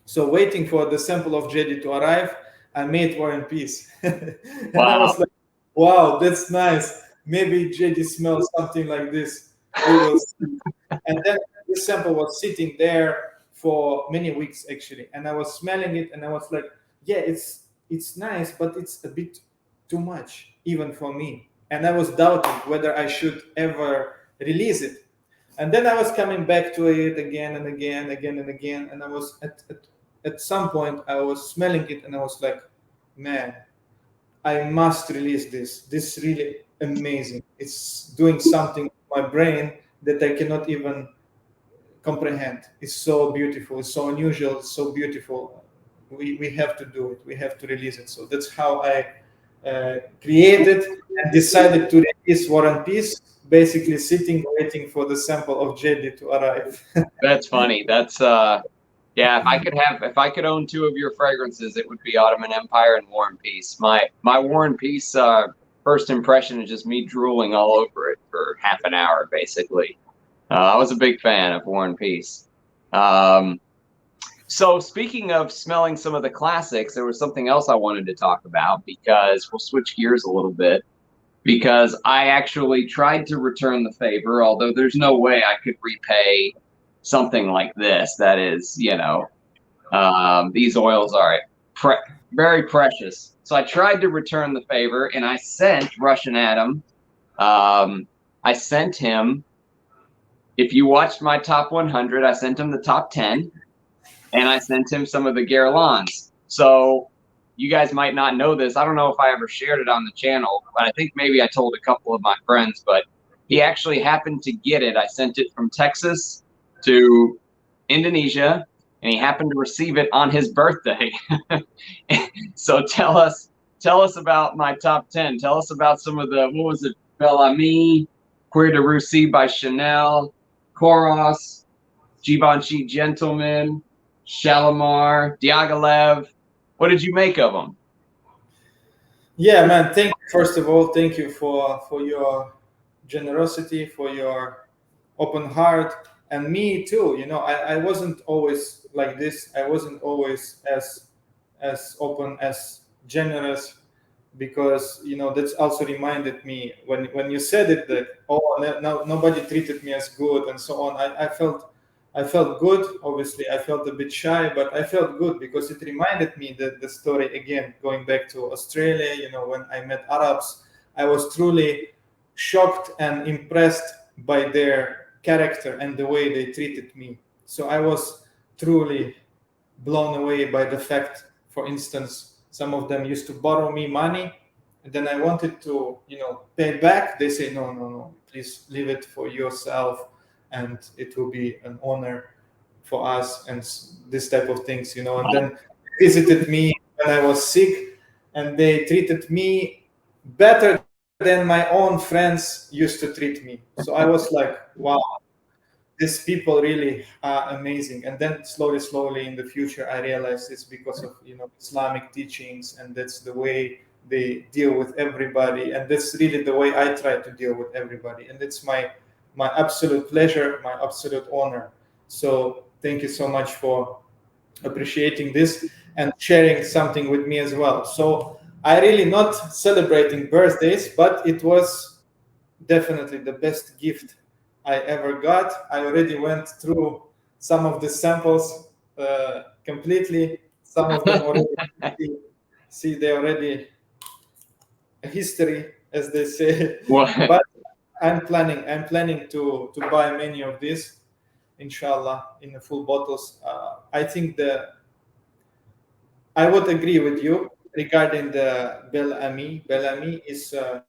S2: So waiting for the sample of JD to arrive, I made War and Peace, and I
S1: Wow.
S2: was like, "Wow, that's nice. Maybe JD smells something like this. We will see." And then this sample was sitting there for many weeks actually, and I was smelling it, and I was like, "Yeah, it's nice, but it's a bit too much even for me." And I was doubting whether I should ever release it. And then I was coming back to it again and again, and I was at some point I was smelling it, and I was like, "Man, I must release this. This is really amazing. It's doing something to my brain that I cannot even comprehend. It's so beautiful. It's so unusual. It's so beautiful we have to do it. We have to release it. So that's how I created and decided to release War and Peace, basically sitting waiting for the sample of JD to arrive.
S1: That's funny. That's yeah, if I could own two of your fragrances, it would be Ottoman Empire and War and Peace. My War and Peace first impression is just me drooling all over it for half an hour, basically. I was a big fan of War and Peace. So speaking of smelling some of the classics, there was something else I wanted to talk about because we'll switch gears a little bit because I actually tried to return the favor, although there's no way I could repay something like this. That is, these oils are very precious. So I tried to return the favor and I sent Russian Adam. I sent him, if you watched my top 100, I sent him the top 10. And I sent him some of the Guerlains. So you guys might not know this. I don't know if I ever shared it on the channel, but I think maybe I told a couple of my friends, but he actually happened to get it. I sent it from Texas to Indonesia, and he happened to receive it on his birthday. So tell us about my top 10. Tell us about some of the, what was it? Bellamy, Cuir de Russie by Chanel, Koros, Givenchy Gentleman, Shalimar, Diaghilev. What did you make of them?
S2: Yeah, man. First of all, thank you for your generosity, for your open heart, and me too. I wasn't always like this. I wasn't always as open, as generous, because that's also reminded me when you said it that no, nobody treated me as good and so on. I felt good. Obviously, I felt a bit shy, but I felt good because it reminded me that the story again, going back to Australia. When I met Arabs, I was truly shocked and impressed by their character and the way they treated me. So I was truly blown away by the fact, for instance, some of them used to borrow me money, and then I wanted to, pay back. They say, no, no, no, please leave it for yourself, and it will be an honor for us, and this type of things. And then visited me when I was sick, and they treated me better than my own friends used to treat me. So I was like, wow, these people really are amazing. And then slowly in the future, I realized it's because of Islamic teachings, and that's the way they deal with everybody, and that's really the way I try to deal with everybody, and it's my absolute pleasure, my absolute honor. So thank you so much for appreciating this and sharing something with me as well. So I really not celebrating birthdays, but it was definitely the best gift I ever got. I already went through some of the samples completely. Some of them already see they already a history, as they say.
S1: What?
S2: But I'm planning to buy many of these, inshallah, in the full bottles. I think I would agree with you regarding the Bellamy. Bellamy is a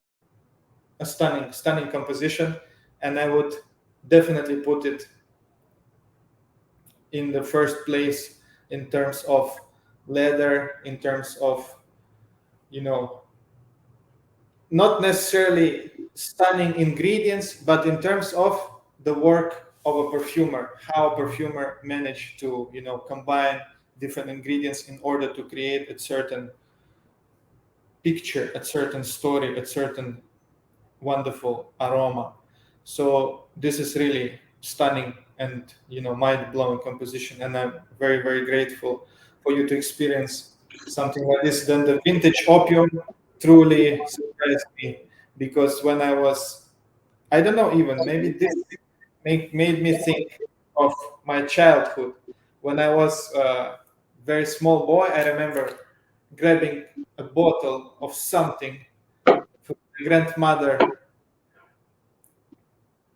S2: stunning composition, and I would definitely put it in the first place in terms of leather, in terms of not necessarily stunning ingredients, but in terms of the work of a perfumer, how a perfumer managed to combine different ingredients in order to create a certain picture, a certain story, a certain wonderful aroma. So this is really stunning and mind-blowing composition, and I'm very grateful for you to experience something like this. Then the vintage opium truly surprised me, because when I don't know, even maybe this made me think of my childhood. When I was a very small boy, I remember grabbing a bottle of something from my grandmother,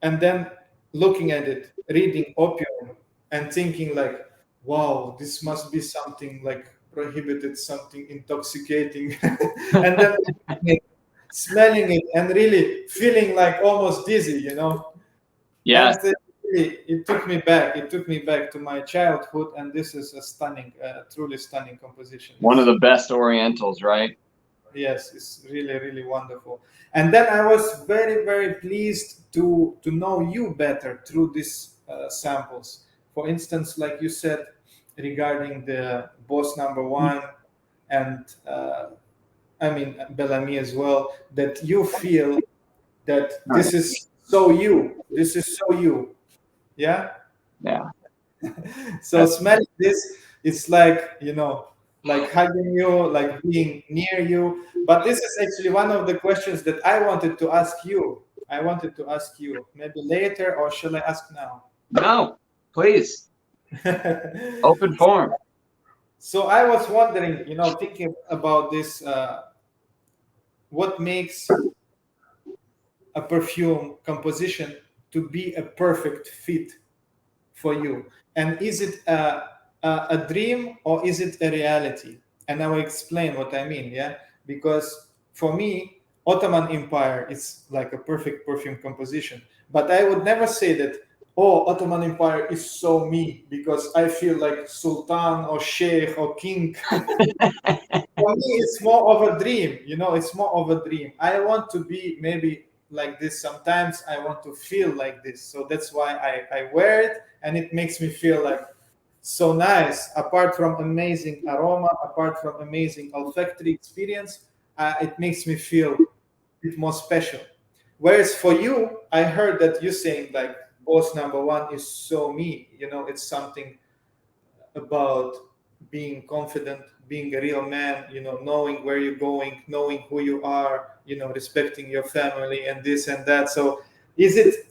S2: and then looking at it, reading opium, and thinking like, wow, this must be something like prohibited, something intoxicating. And then smelling it and really feeling like almost dizzy. And
S1: Yes.
S2: it took me back. It took me back to my childhood, and this is a stunning, truly stunning composition.
S1: One of the best Orientals, right?
S2: Yes, it's really, really wonderful. And then I was very, very pleased to know you better through these samples. For instance, like you said regarding the boss number one, and I mean Bellamy as well, that you feel that this is so you. This is so you. Yeah.
S1: Yeah.
S2: So smelling this, it's like, like hugging you, like being near you. But this is actually one of the questions that I wanted to ask you. I wanted to ask you maybe later, or shall I ask now?
S1: No, please. Open forum.
S2: So I was wondering, thinking about this, what makes a perfume composition to be a perfect fit for you? And is it a dream or is it a reality? And I will explain what I mean. Yeah, because for me, Ottoman Empire is like a perfect perfume composition. But I would never say that, oh, Ottoman Empire is so me because I feel like Sultan or Sheikh or King. For me, it's more of a dream. It's more of a dream. I want to be maybe like this. Sometimes I want to feel like this. So that's why I wear it, and it makes me feel like so nice. Apart from amazing aroma, apart from amazing olfactory experience, it makes me feel a bit more special. Whereas for you, I heard that you saying like boss number one is so me. It's something about being confident, being a real man, knowing where you're going, knowing who you are, respecting your family and this and that. So is it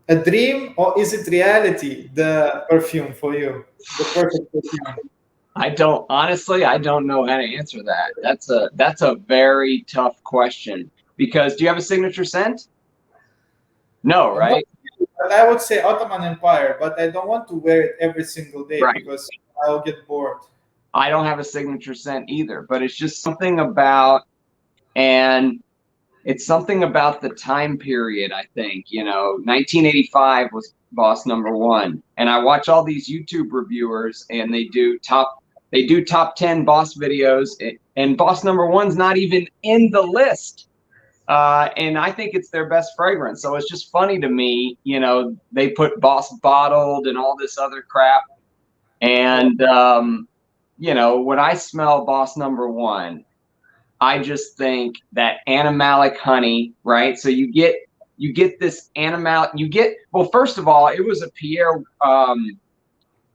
S2: a dream or is it reality, the perfume for you, the perfect perfume?
S1: I don't know how to answer that. That's a very tough question because do you have a signature scent? No,
S2: No,
S1: right?
S2: but I would say Ottoman Empire, but I don't want to wear it every single day
S1: Right.
S2: because I'll get bored.
S1: I don't have a signature scent either, but it's just something about, and it's something about the time period, I think. 1985 was boss number one. And I watch all these YouTube reviewers and they do top 10 boss videos, and boss number one's not even in the list. And I think it's their best fragrance. So it's just funny to me, they put boss bottled and all this other crap. And, when I smell boss number one, I just think that animalic honey, right? So you get this well, first of all, it was a Pierre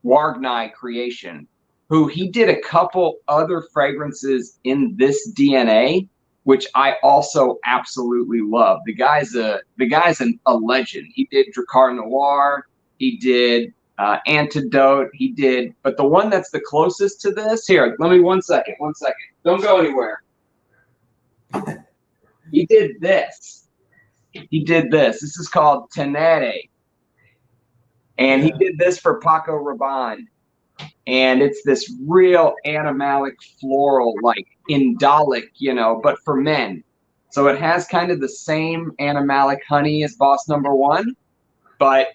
S1: Wargni creation, who he did a couple other fragrances in this DNA, which I also absolutely love. The guy's a legend. He did Dracar Noir, he did Antidote, he did, but the one that's the closest to this, here, let me one second, don't go anywhere. He did this. This is called Tenere. And he did this for Paco Rabanne. And it's this real animalic floral, like indolic, but for men. So it has kind of the same animalic honey as boss number one, but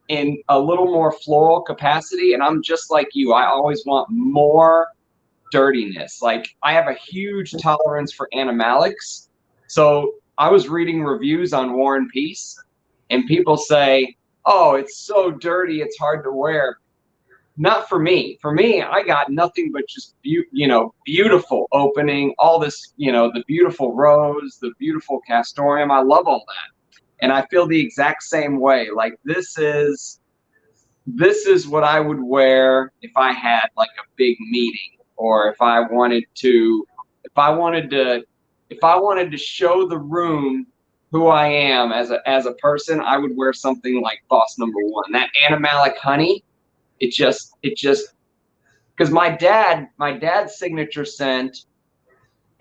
S1: in a little more floral capacity. And I'm just like you. I always want more dirtiness. Like, I have a huge tolerance for animalics. So I was reading reviews on War and Peace, and people say, oh, it's so dirty, it's hard to wear. Not for me. For me, I got nothing but just beautiful opening, all this, the beautiful rose, the beautiful castoreum. I love all that. And I feel the exact same way. Like, this is what I would wear if I had like a big meeting, or if I wanted to show the room who I am as a person. I would wear something like boss number one. That animalic honey, it just because my dad's signature scent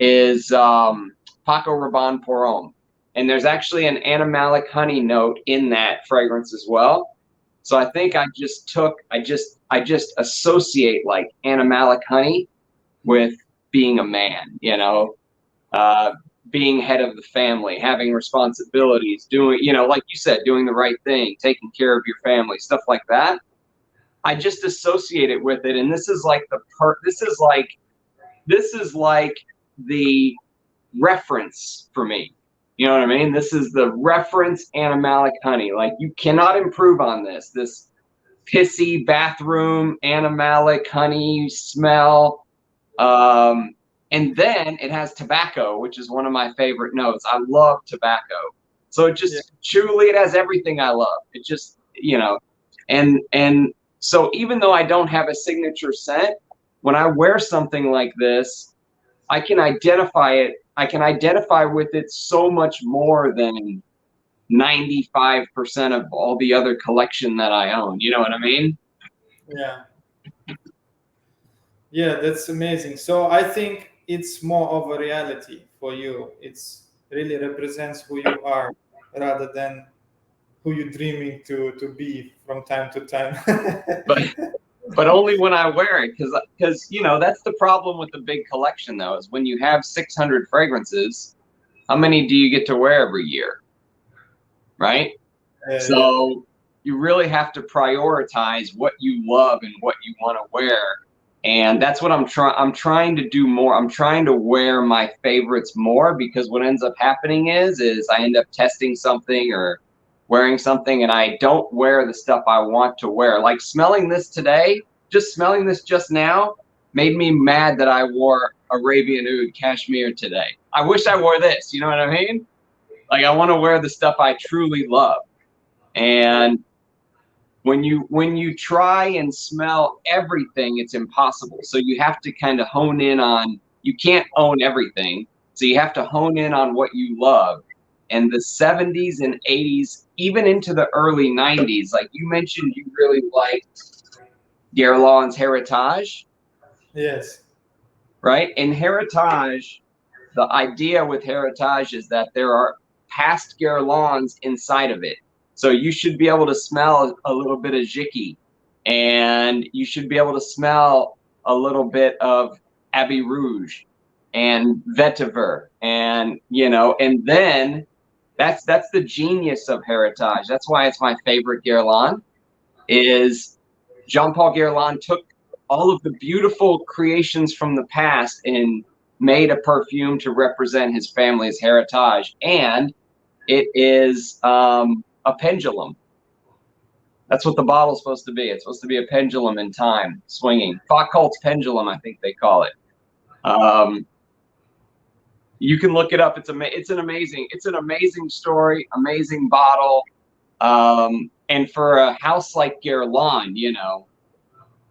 S1: is Paco Rabanne Pour Homme, and there's actually an animalic honey note in that fragrance as well. So I think I just associate like animalic honey with being a man, being head of the family, having responsibilities, doing, like you said, doing the right thing, taking care of your family, stuff like that. I just associate it with it, and this is like the reference for me. You know what I mean? This is the reference animalic honey. Like, you cannot improve on this. This pissy bathroom animalic honey smell. And then it has tobacco, which is one of my favorite notes. I love tobacco. So it just truly, it has everything I love. It just, and so even though I don't have a signature scent, when I wear something like this, I can identify it. I can identify with it so much more than 95% of all the other collection that I own. You know what I mean?
S2: Yeah. Yeah, that's amazing. So I think it's more of a reality for you. It's really represents who you are rather than who you're dreaming to be from time to time.
S1: But but only when I wear it, because that's the problem with the big collection, though, is when you have 600 fragrances, how many do you get to wear every year, right?
S2: Yeah.
S1: So you really have to prioritize what you love and what you want to wear. And that's what I'm trying to do more. I'm trying to wear my favorites more, because what ends up happening is I end up testing something or wearing something, and I don't wear the stuff I want to wear. Like smelling this today, just smelling this just now made me mad that I wore Arabian Oud Cashmere today. I wish I wore this. You know what I mean? Like, I want to wear the stuff I truly love. And when you try and smell everything, it's impossible. So you have to kind of hone in on, you can't own everything. So you have to hone in on what you love. And the 70s and 80s, even into the early 90s, like you mentioned, you really liked Guerlain's Heritage.
S2: Yes.
S1: Right? In Heritage, the idea with Heritage is that there are past Guerlains inside of it. So you should be able to smell a little bit of Jiki, and you should be able to smell a little bit of Abbey Rouge and Vetiver, and and then that's the genius of Heritage. That's why it's my favorite Guerlain. Is Jean-Paul Guerlain took all of the beautiful creations from the past and made a perfume to represent his family's heritage, and it is a pendulum. That's what the bottle's supposed to be. It's supposed to be a pendulum in time, swinging. Foucault's pendulum, I think they call it. You can look it up. It's an amazing story, amazing bottle. And for a house like Guerlain,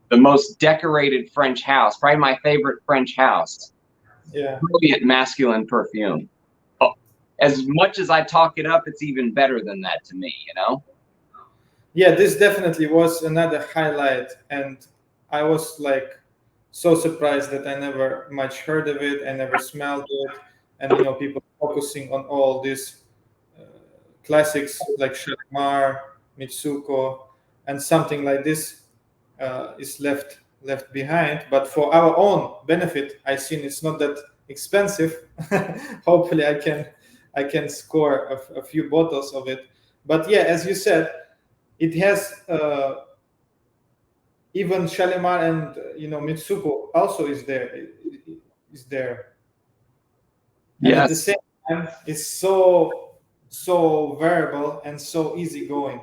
S1: the most decorated French house, probably my favorite French house.
S2: Yeah.
S1: Brilliant masculine perfume. Oh, as much as I talk it up, it's even better than that to me,
S2: Yeah, this definitely was another highlight, and I was like so surprised that I never much heard of it, I never smelled it, and people focusing on all these classics like Shalimar, Mitsuko, and something like this is left behind. But for our own benefit, I seen it's not that expensive. Hopefully, I can score a few bottles of it. But yeah, as you said, it has even Shalimar and Mitsuko also is there. And at the
S1: Yes.
S2: same time, it's so variable and so easygoing.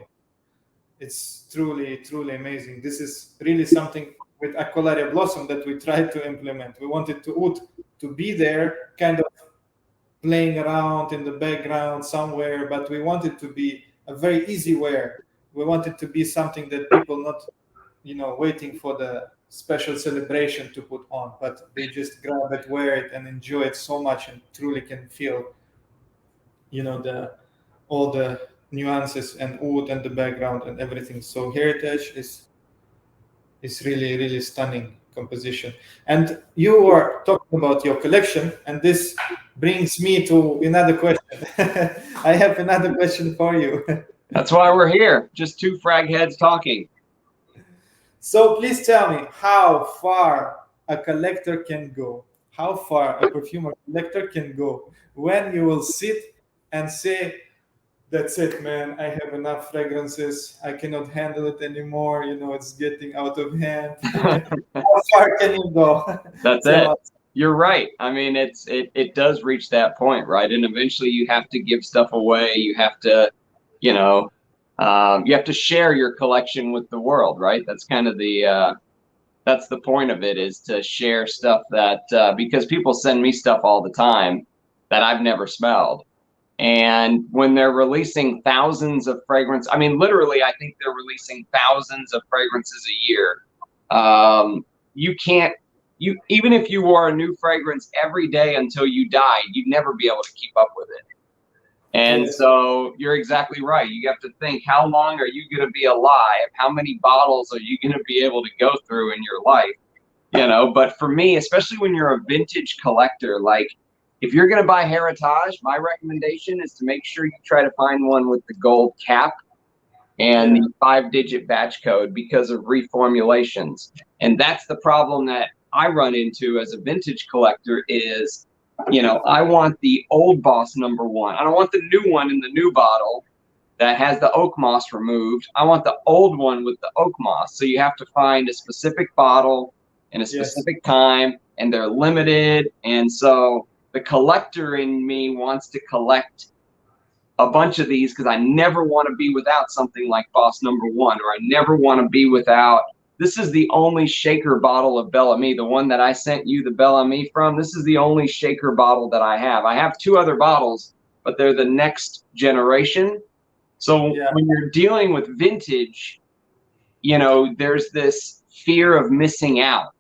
S2: It's truly amazing. This is really something with Aquilaria Blossom that we tried to implement. We wanted to be there, kind of playing around in the background somewhere, but we wanted to be a very easy wear. We wanted to be something that people not waiting for the special celebration to put on, but they just grab it, wear it, and enjoy it so much, and truly can feel the all the nuances and oud and the background and everything. So Heritage is really stunning composition. And you were talking about your collection, and this brings me to another question. I have another question for you.
S1: That's why we're here. Just two frag heads talking.
S2: So please tell me how far a collector can go. how far a perfumer collector can go when you will sit and say, that's it, man. I have enough fragrances. I cannot handle it anymore. It's getting out of hand. How far can you go?
S1: That's
S2: Tell
S1: it.
S2: us.
S1: You're right. I mean, it does reach that point, right? And eventually you have to give stuff away. You have to, you know, you have to share your collection with the world, right? That's kind of that's the point of it, is to share stuff that because people send me stuff all the time that I've never smelled. And when they're releasing thousands of fragrance, I mean, literally, I think they're releasing thousands of fragrances a year. You can't, you even if you wore a new fragrance every day until you died, you'd never be able to keep up with it. And
S2: Yes.
S1: so you're exactly right. You have to think, how long are you going to be alive? How many bottles are you going to be able to go through in your life? But for me, especially when you're a vintage collector, like if you're going to buy Heritage, my recommendation is to make sure you try to find one with the gold cap and
S2: Yeah.
S1: the 5-digit batch code because of reformulations. And that's the problem that I run into as a vintage collector is, I want the old Boss #1. I don't want the new one in the new bottle that has the oak moss removed. I want the old one with the oak moss. So you have to find a specific bottle in a
S2: Yes.
S1: specific time, and they're limited. And so the collector in me wants to collect a bunch of these because I never want to be without something like Boss #1, or I never want to be without. This is the only shaker bottle of Bel Ami, the one that I sent you the Bel Ami from. This is the only shaker bottle that I have. I have 2 other bottles, but they're the next generation. So
S2: Yeah.
S1: when you're dealing with vintage, there's this fear of missing out.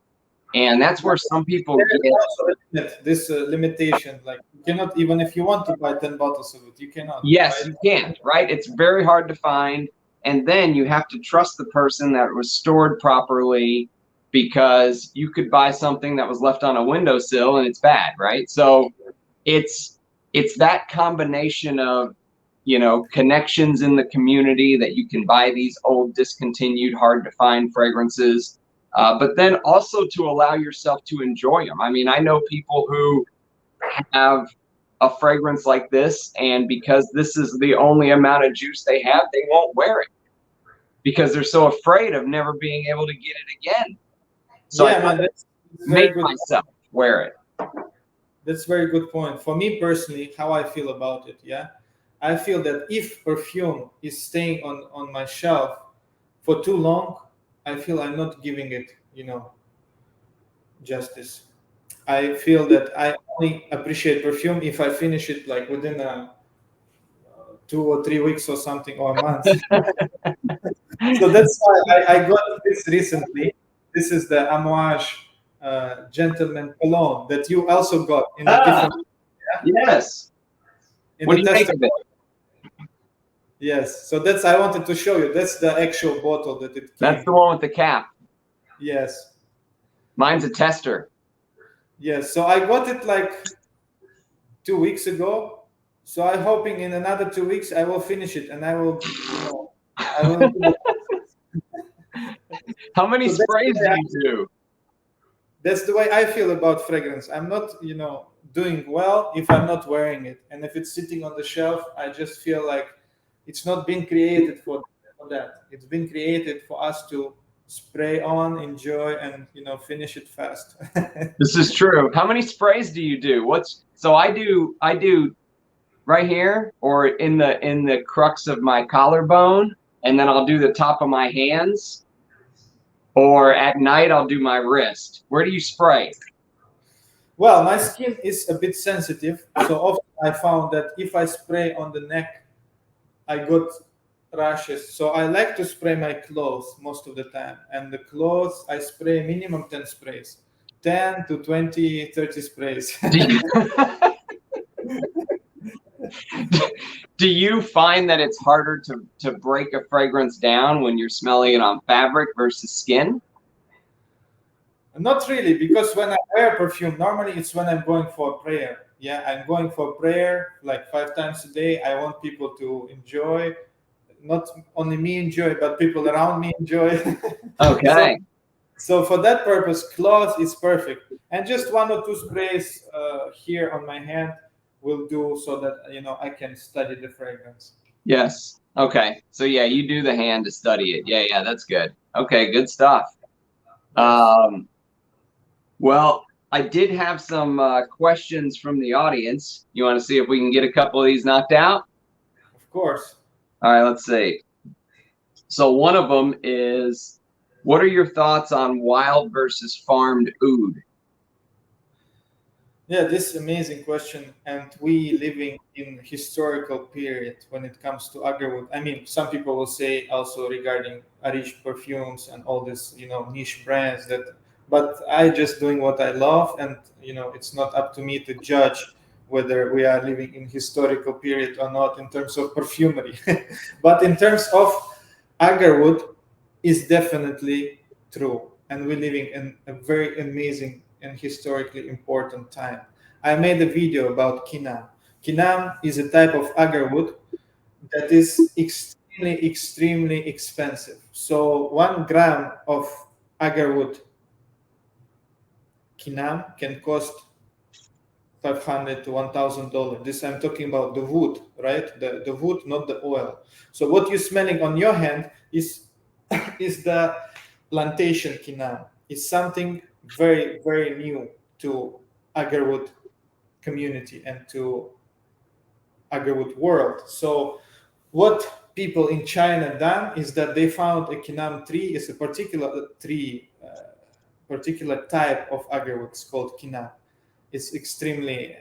S1: And that's where some people
S2: There is
S1: get,
S2: also a limit, this limitation. Like you cannot, even if you want to buy 10 bottles of it, you cannot,
S1: yes,
S2: right?
S1: you can't, right? It's very hard to find. And then you have to trust the person that it was stored properly, because you could buy something that was left on a windowsill and it's bad, right? So it's that combination of, connections in the community that you can buy these old, discontinued, hard to find fragrances, but then also to allow yourself to enjoy them. I mean, I know people who have a fragrance like this, and because this is the only amount of juice they have, they won't wear it because they're so afraid of never being able to get it again. So I
S2: Yeah,
S1: try
S2: man,
S1: to
S2: that's very
S1: make
S2: good.
S1: myself wear it.
S2: That's very good point. For me personally, how I feel about it, yeah, I feel that if perfume is staying on my shelf for too long, I feel I'm not giving it, justice. I feel that I only appreciate perfume if I finish it like within 2 or 3 weeks or something, or a month. So that's why I got this recently. This is the Amouage Gentleman Cologne that you also got in a
S1: Ah,
S2: different,
S1: yes.
S2: in
S1: What
S2: the
S1: do you make
S2: tester.
S1: of it?
S2: Yes. So that's, I wanted to show you. That's the actual bottle that it
S1: That's
S2: came.
S1: the one with the cap.
S2: Yes.
S1: Mine's a tester.
S2: Yes. So I got it like 2 weeks ago. So I'm hoping in another 2 weeks I will finish it, and I will, I will.
S1: How many
S2: So that's
S1: sprays
S2: the way
S1: do you do?
S2: that's the way I feel about fragrance. I'm not, doing well if I'm not wearing it, and if it's sitting on the shelf, I just feel like it's not been created for that. It's been created for us to spray on, enjoy, and finish it fast.
S1: This is true. How many sprays do you do? So I do right here, or in the crux of my collarbone, and then I'll do the top of my hands, or at night I'll do my wrist. Where do you spray?
S2: Well, my skin is a bit sensitive, so often I found that if I spray on the neck, I got rashes. So I like to spray my clothes most of the time. And the clothes, I spray minimum 10 sprays, 10 to 20, 30 sprays.
S1: Do you, do you find that it's harder to break a fragrance down when you're smelling it on fabric versus skin?
S2: Not really, because when I wear perfume, normally it's when I'm going for prayer. Yeah, I'm going for prayer like 5 times a day. I want people to enjoy, not only me enjoy, but people around me enjoy. so
S1: Okay.
S2: So for that purpose, cloth is perfect. And just one or two sprays here on my hand will do, so that I can study the fragrance.
S1: Yes. Okay. So yeah, you do the hand to study it. Yeah, yeah, that's good. Okay, good stuff.
S2: Yes,
S1: Um, well, I did have some questions from the audience. You want to see if we can get a couple of these knocked out?
S2: of course.
S1: All right, let's see. So one of them is, what are your thoughts on wild versus farmed oud?
S2: Yeah, this is amazing question, and we living in historical period when it comes to agarwood. I mean, some people will say also regarding Arish perfumes and all this, niche brands that. But I just doing what I love, and it's not up to me to judge whether we are living in historical period or not in terms of perfumery. But in terms of agarwood, is definitely true, and we're living in a very amazing and historically important time. I made a video about kinam. Kinam is a type of agarwood that is extremely expensive. So 1 gram of agarwood kinam can cost 500 to $1,000. This I'm talking about the wood, right? The wood, not the oil. So what you're smelling on your hand is is the plantation kinam. It's something very very new to agarwood community and to agarwood world. So what people in China done is that they found a kinam tree is a particular tree, particular type of agarwood. It's called kinam. It's extremely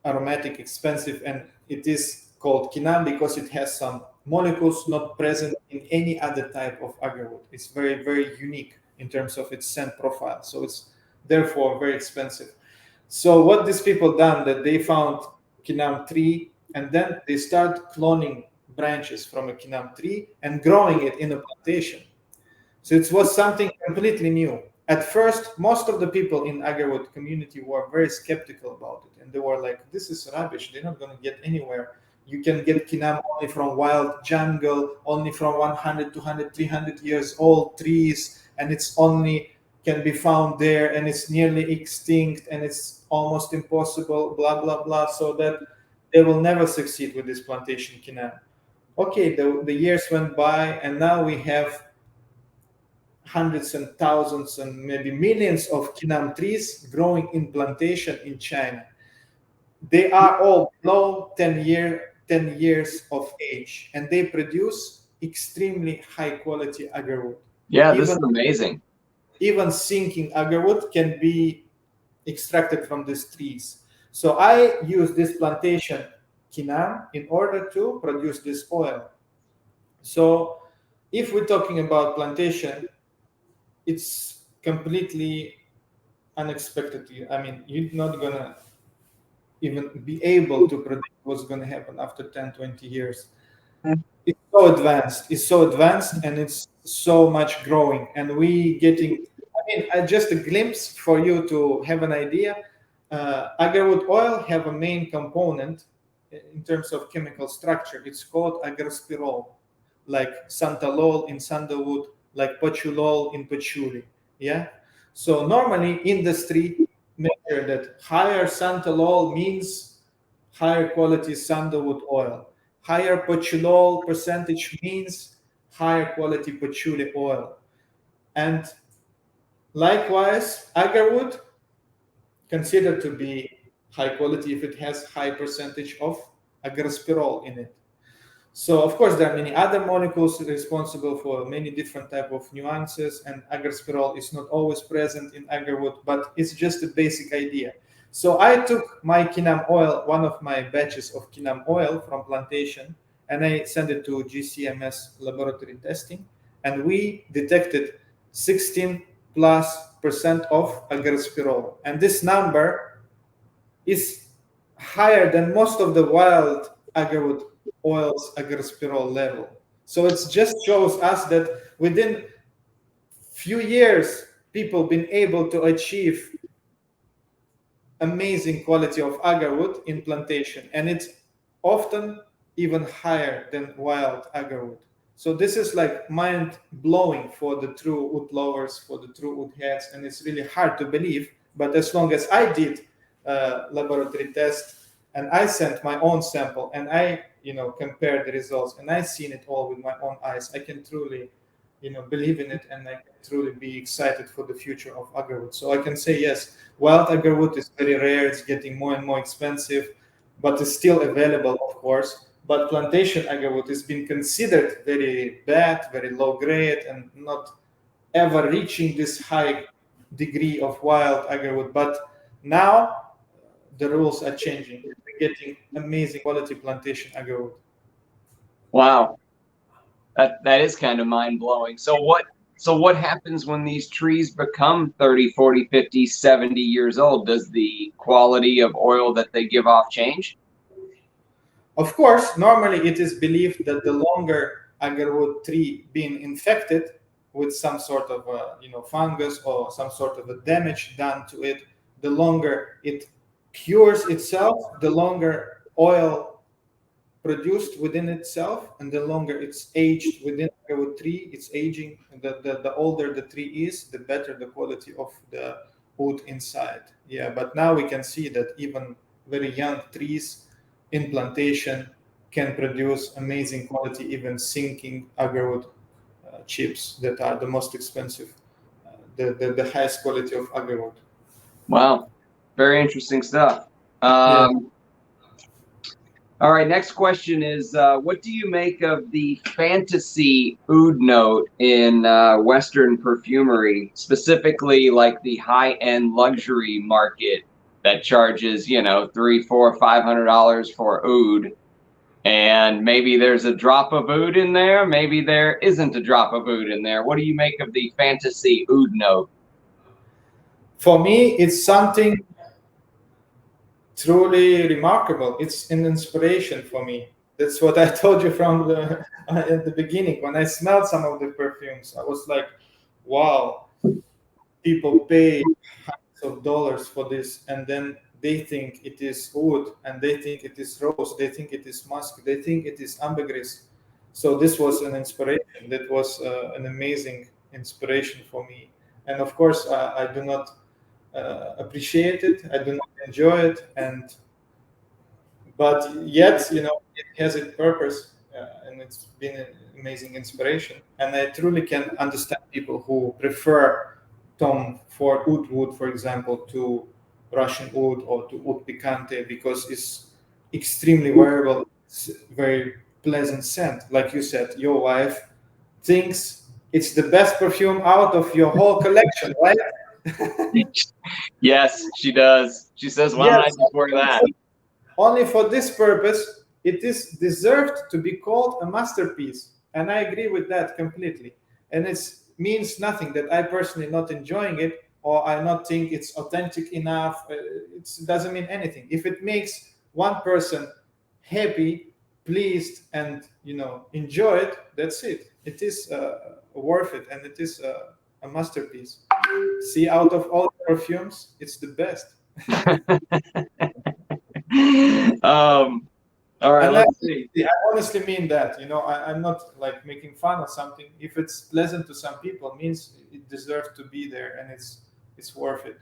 S2: aromatic, expensive, and it is called kinam because it has some molecules not present in any other type of agarwood. It's very, very unique in terms of its scent profile. So it's therefore very expensive. So what these people done that they found kinam tree, and then they start cloning branches from a kinam tree and growing it in a plantation. So it was something completely new. At first, most of the people in agarwood community were very skeptical about it, and they were like, "This is rubbish. They're not going to get anywhere. You can get kinam only from wild jungle, only from 100, 200, 300 years old trees, and it's only can be found there, and it's nearly extinct, and it's almost impossible." Blah blah blah. So that they will never succeed with this plantation kinam. Okay, the years went by, and now we have hundreds and thousands and maybe millions of kinam trees growing in plantation in China. They are all below 10 years of age, and they produce extremely high quality agarwood.
S1: Yeah, this
S2: Even
S1: is amazing.
S2: even sinking agarwood can be extracted from these trees. So I use this plantation kinam in order to produce this oil. So if we're talking about plantation, it's completely unexpectedly. I mean, you're not gonna even be able to predict what's gonna happen after 10, 20 years. It's so advanced. It's so advanced, and it's so much growing. And we getting. I mean, just a glimpse for you to have an idea. Agarwood oil have a main component in terms of chemical structure. It's called agarspirol, like santalol in sandalwood, like patchoulol in patchouli. Yeah. So normally industry measure that higher santalol means higher quality sandalwood oil. Higher patchoulol percentage means higher quality patchouli oil. And likewise, agarwood considered to be high quality if it has high percentage of agarspirol in it. So of course there are many other molecules responsible for many different type of nuances, and agarspirol is not always present in agarwood, but it's just a basic idea. So I took my kinam oil, one of my batches of kinam oil from plantation, and I sent it to GCMS laboratory testing, and we detected 16 plus percent of agarspirol, and this number is higher than most of the wild agarwood oils agarspirol level. So it just shows us that within few years, people been able to achieve amazing quality of agarwood in plantation, and it's often even higher than wild agarwood. So this is like mind blowing for the true wood lovers, for the true wood heads, and it's really hard to believe. But as long as I did laboratory test and I sent my own sample and I, compared the results and I seen it all with my own eyes, I can truly, believe in it, and I can truly be excited for the future of agarwood. So I can say yes, wild agarwood is very rare. It's getting more and more expensive, but it's still available, of course. But plantation agarwood has been considered very bad, very low grade, and not ever reaching this high degree of wild agarwood. But now the rules are changing. We're getting amazing quality plantation agarwood.
S1: Wow, that is kind of mind blowing. So what happens when these trees become 30, 40, 50, 70 years old? Does the quality of oil that they give off change?
S2: Of course, normally it is believed that the longer agarwood tree being infected with some sort of fungus or some sort of a damage done to it, the longer it cures itself, the longer oil produced within itself, and the longer it's aged within a tree, it's aging. The older the tree is, the better the quality of the wood inside. Yeah, but now we can see that even very young trees in plantation can produce amazing quality, even sinking agarwood chips that are the most expensive, the highest quality of agarwood.
S1: Wow, very interesting stuff.
S2: Yeah.
S1: All right, next question is what do you make of the fantasy oud note in Western perfumery, specifically like the high-end luxury market that charges, three, four, $500 for oud, and maybe there's a drop of oud in there, maybe there isn't a drop of oud in there. What do you make of the fantasy oud note?
S2: For me, it's something truly remarkable. It's an inspiration for me. That's what I told you from the at the beginning. When I smelled some of the perfumes, I was like, "Wow, people pay hundreds of dollars for this, and then they think it is wood, and they think it is rose, they think it is musk, they think it is ambergris." So this was an inspiration. That was an amazing inspiration for me. And of course, I do not appreciate it. I do not enjoy it, but yet it has its purpose, and it's been an amazing inspiration. And I truly can understand people who prefer tom for wood, for example, to Russian wood or to oud picante, because it's extremely variable. It's very pleasant scent. Like you said, your wife thinks it's the best perfume out of your whole collection, right?
S1: Yes, she does. She says, why don't I
S2: Yes.
S1: just wear that?
S2: Only for this purpose, it is deserved to be called a masterpiece. And I agree with that completely. And it means nothing that I personally not enjoying it, or I not think it's authentic enough. It doesn't mean anything. If it makes one person happy, pleased, and enjoy it, that's it. It is worth it, and it is a masterpiece. See, out of all perfumes, it's the best.
S1: All right,
S2: And
S1: let's see.
S2: I honestly mean that. I'm not like making fun of something. If it's pleasant to some people, it means it deserves to be there, and it's worth it.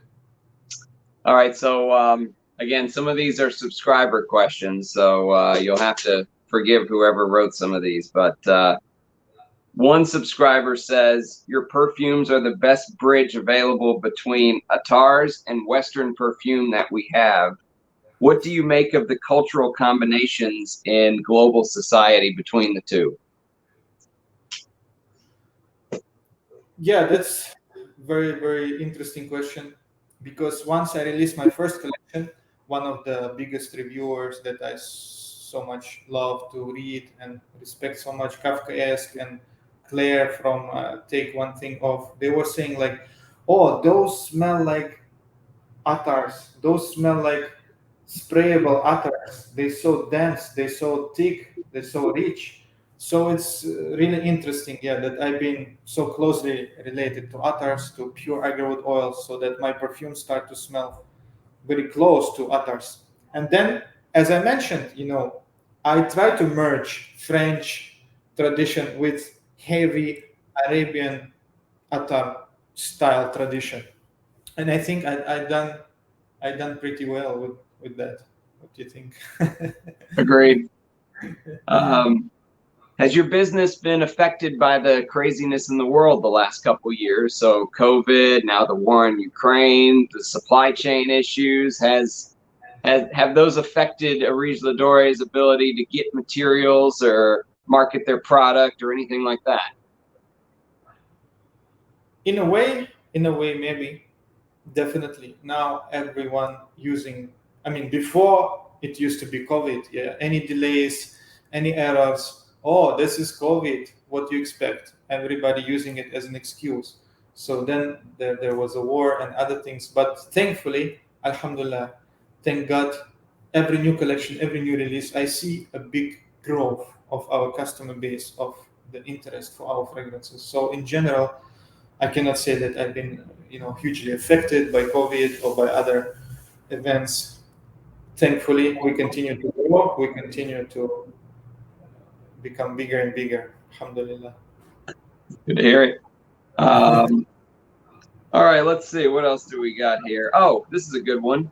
S1: All right, so again, some of these are subscriber questions, so you'll have to forgive whoever wrote some of these. But one subscriber says, your perfumes are the best bridge available between attars and Western perfume that we have. What do you make of the cultural combinations in global society between the two?
S2: Yeah, that's very, very interesting question, because once I released my first collection, one of the biggest reviewers that I so much love to read and respect so much, Kafkaesque and Claire from Take One Thing Off, they were saying like, "Oh, those smell like attars. Those smell like sprayable attars. They're so dense, they're so thick, they're so rich." So it's really interesting, yeah, that I've been so closely related to attars, to pure agarwood oil, so that my perfumes start to smell very close to attars. And then, as I mentioned, I try to merge French tradition with heavy Arabian attar style tradition. And I think I done pretty well with that. What do you think?
S1: Agreed. Um, has your business been affected by the craziness in the world the last couple of years? So COVID, now the war in Ukraine, the supply chain issues, have those affected Origelador's ability to get materials or market their product or anything like that?
S2: In a way, maybe, definitely. Now everyone using. I mean, before it used to be COVID. Yeah, any delays, any errors. Oh, this is COVID. What do you expect? Everybody using it as an excuse. So then there was a war and other things. But thankfully, Alhamdulillah, thank God, every new collection, every new release, I see a big growth of our customer base, of the interest for our fragrances. So in general, I cannot say that I've been, hugely affected by COVID or by other events. Thankfully, we continue to grow. We continue to become bigger and bigger. Alhamdulillah.
S1: Good to hear it. All right, let's see. What else do we got here? Oh, this is a good one.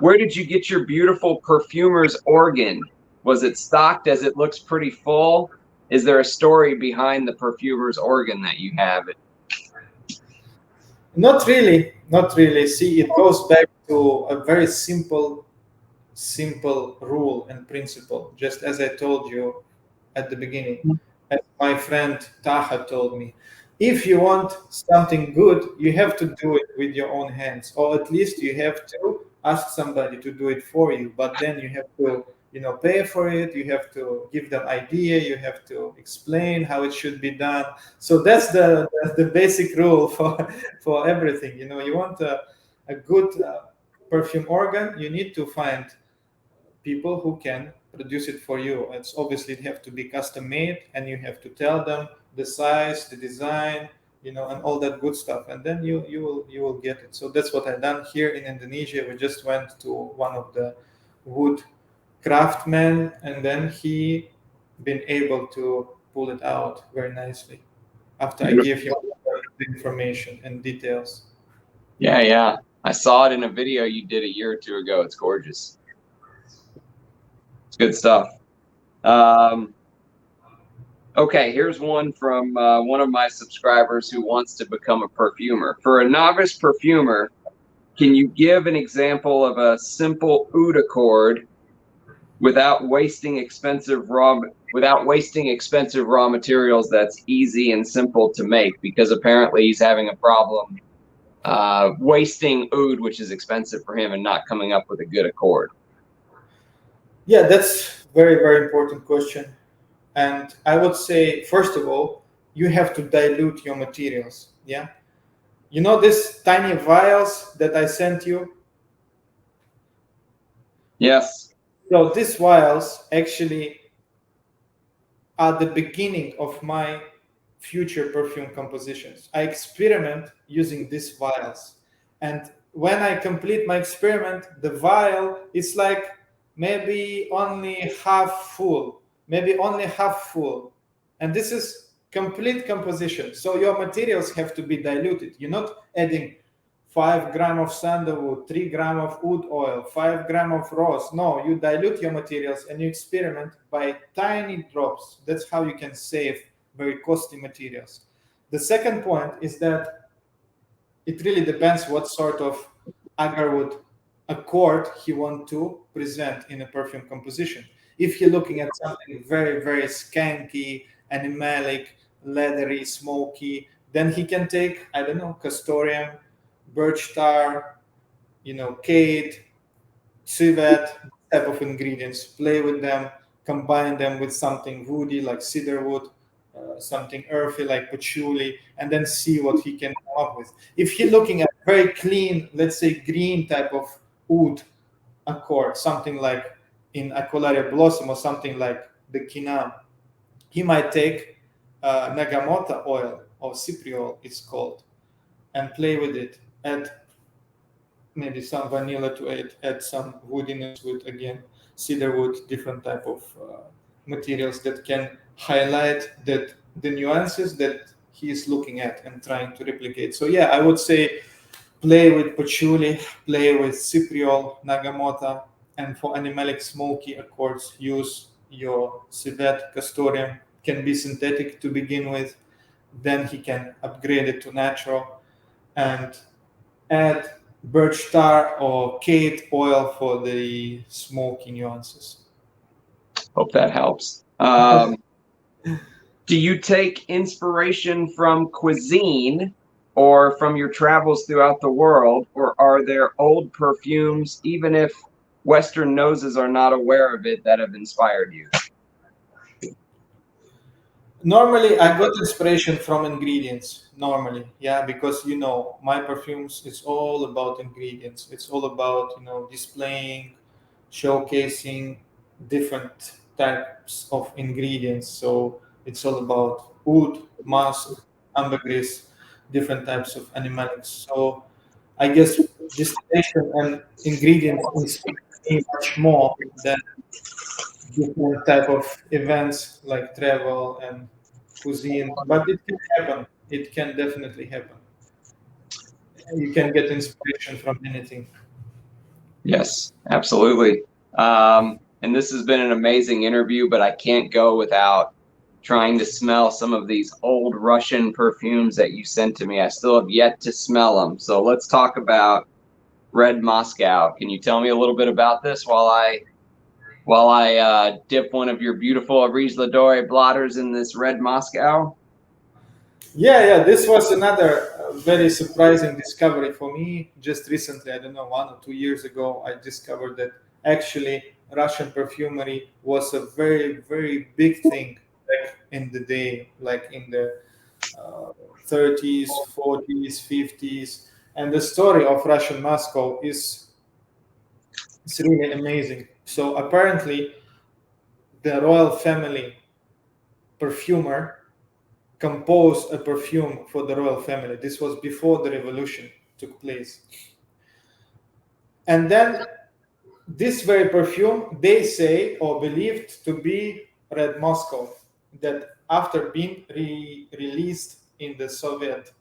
S1: Where did you get your beautiful perfumer's organ? Was it stocked as it looks pretty full? Is there a story behind the perfumer's organ that you have?
S2: Not really. Not really. See, it goes back to a very simple rule and principle, just as I told you at the beginning. As my friend Taha told me, if you want something good, you have to do it with your own hands, or at least you have to ask somebody to do it for you. But then you have to, pay for it. You have to give them idea. You have to explain how it should be done. So that's the basic rule for everything. You want a good perfume organ, you need to find people who can produce it for you. It's obviously it have to be custom made, and you have to tell them the size, the design, and all that good stuff, and then you will get it. So that's what I done here in Indonesia. We just went to one of the wood craftsmen, and then he been able to pull it out very nicely after I gave him the information and details.
S1: Yeah, yeah. I saw it in a video you did a year or two ago. It's gorgeous. It's good stuff. Okay, here's one from one of my subscribers who wants to become a perfumer. For a novice perfumer, can you give an example of a simple oud accord without wasting expensive raw materials that's easy and simple to make? Because apparently he's having a problem wasting oud, which is expensive for him, and not coming up with a good accord.
S2: Yeah, that's very, very important question. And I would say, first of all, you have to dilute your materials. Yeah. These tiny vials that I sent you?
S1: Yes.
S2: So these vials actually are the beginning of my future perfume compositions. I experiment using these vials. And when I complete my experiment, the vial is like maybe only half full, And this is complete composition. So your materials have to be diluted. You're not adding 5 gram of sandalwood, 3 gram of wood oil, 5 gram of rose. No, you dilute your materials and you experiment by tiny drops. That's how you can save very costly materials. The second point is that it really depends what sort of agarwood accord he want to present in a perfume composition. If you're looking at something very, very skanky, animalic, leathery, smoky, then he can take, I don't know, castoreum, birch tar, cade, civet type of ingredients. Play with them, combine them with something woody like cedarwood, something earthy like patchouli, and then see what he can come up with. If he's looking at very clean, let's say green type of oud accord, something like in Aquilaria blossom or something like the Kinam, he might take Nagamota oil or Cypriol, it's called, and play with it. Add maybe some vanilla to it, add some woodiness with, again, cedar wood, different type of materials that can highlight that the nuances that he is looking at and trying to replicate. So yeah, I would say play with patchouli, play with cypriol, nagamota, and for animalic smoky accords, use your civet, castoreum. Can be synthetic to begin with, then he can upgrade it to natural and add birch tar or kate oil for the smoky nuances.
S1: Hope that helps. Do you take inspiration from cuisine or from your travels throughout the world, or are there old perfumes, even if Western noses are not aware of it, that have inspired you?
S2: Normally, I got inspiration from ingredients. Normally, yeah, because my perfumes is all about ingredients. It's all about displaying, showcasing different types of ingredients. So it's all about wood, musk, ambergris, different types of animalics. So I guess distillation and ingredients inspire me much more than different type of events like travel and cuisine, but it can happen. It can definitely happen. You can get inspiration from anything.
S1: Yes, absolutely. And this has been an amazing interview, but I can't go without trying to smell some of these old Russian perfumes that you sent to me. I still have yet to smell them. So let's talk about Red Moscow. Can you tell me a little bit about this while I dip one of your beautiful Arise Dore blotters in this Red Moscow?
S2: Yeah. This was another very surprising discovery for me. Just recently, I don't know, 1 or 2 years ago, I discovered that actually Russian perfumery was a very, very big thing back in the day, like in the uh, 30s, 40s, 50s. And the story of Russian Moscow is it's really amazing. So apparently, the royal family perfumer composed a perfume for the royal family. This was before the revolution took place. And then this very perfume, they say or believed to be Red Moscow, that after being released in the Soviet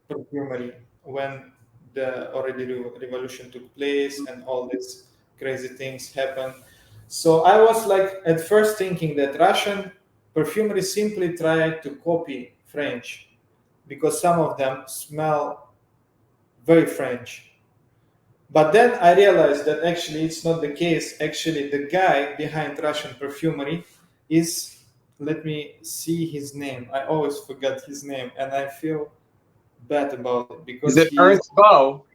S2: perfumery when the already revolution took place and all these crazy things happened. So I was like at first thinking that Russian perfumery simply tried to copy French because some of them smell very French. But then I realized that actually it's not the case. Actually, the guy behind Russian perfumery is, let me see his name. I always forget his name and I feel bad about it
S1: Is it Ernst Beau?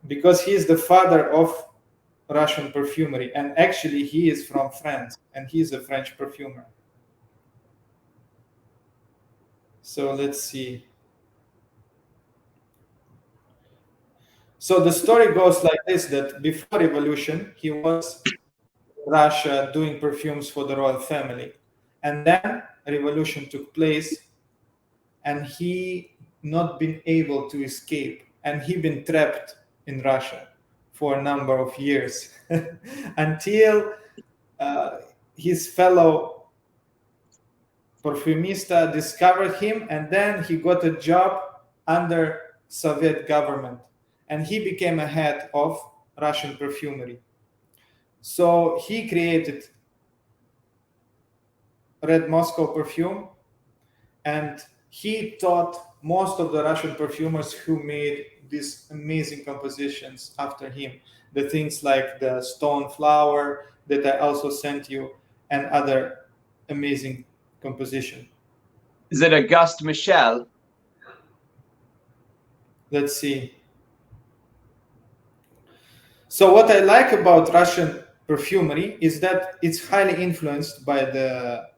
S2: because he is the father of Russian perfumery, and actually he is from France, and he is a French perfumer. So let's see. So the story goes like this: that before revolution, he was in Russia doing perfumes for the royal family, and then revolution took place, and he not been able to escape, and he been trapped in Russia for a number of years until uh, his fellow perfumista discovered him, and then he got a job under Soviet government, and he became a head of Russian perfumery. So he created Red Moscow perfume, and he taught most of the Russian perfumers who made these amazing compositions after him. The things like the stone flower that I also sent you, and other amazing composition.
S1: Is it Auguste Michel?
S2: Let's see. So what I like about Russian perfumery is that it's highly influenced by the.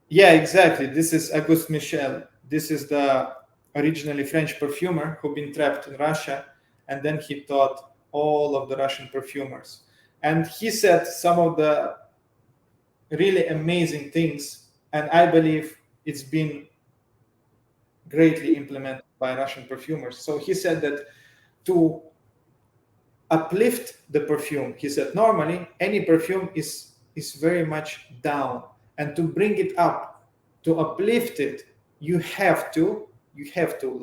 S2: Yeah, exactly. This is Auguste Michel. This is the originally French perfumer who been trapped in Russia, and then he taught all of the Russian perfumers. And he said some of the really amazing things, and I believe it's been greatly implemented by Russian perfumers. So he said that to uplift the perfume, he said normally any perfume is is very much down, and to bring it up, to uplift it, you have to,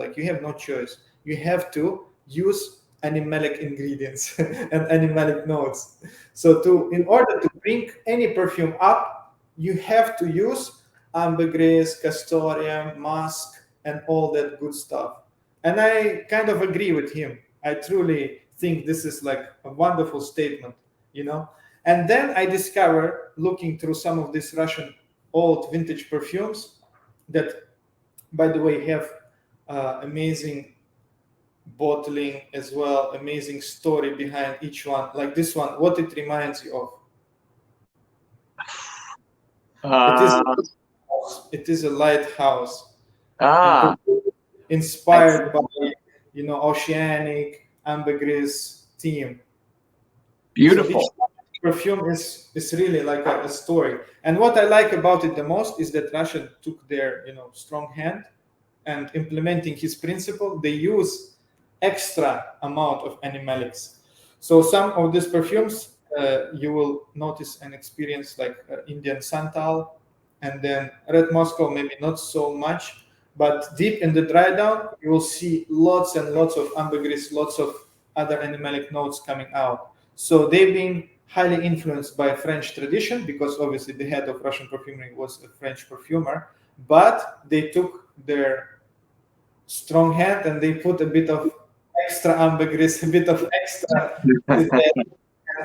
S2: like, you have no choice. You have to use animalic ingredients and animalic notes. So in order to bring any perfume up, you have to use ambergris, castoreum, musk, and all that good stuff. And I kind of agree with him. I truly think this is like a wonderful statement, you know. And then I discovered, looking through some of these Russian old vintage perfumes, that, by the way, have amazing bottling as well, amazing story behind each one. Like this one, what it reminds you of? It is
S1: Uh,
S2: it is a lighthouse, and
S1: ah, I
S2: inspired by, oceanic ambergris theme. So each
S1: beautiful.
S2: perfume is really like a story. And what I like about it the most is that Russia took their strong hand, and implementing his principle, they use extra amount of animalics. So some of these perfumes, you will notice and experience, like Indian Santal, and then Red Moscow, maybe not so much, but deep in the dry down, you will see lots and lots of ambergris, lots of other animalic notes coming out. So they've been highly influenced by French tradition, because obviously the head of Russian perfumery was a French perfumer, but they took their strong hand and they put a bit of extra ambergris, a bit of extra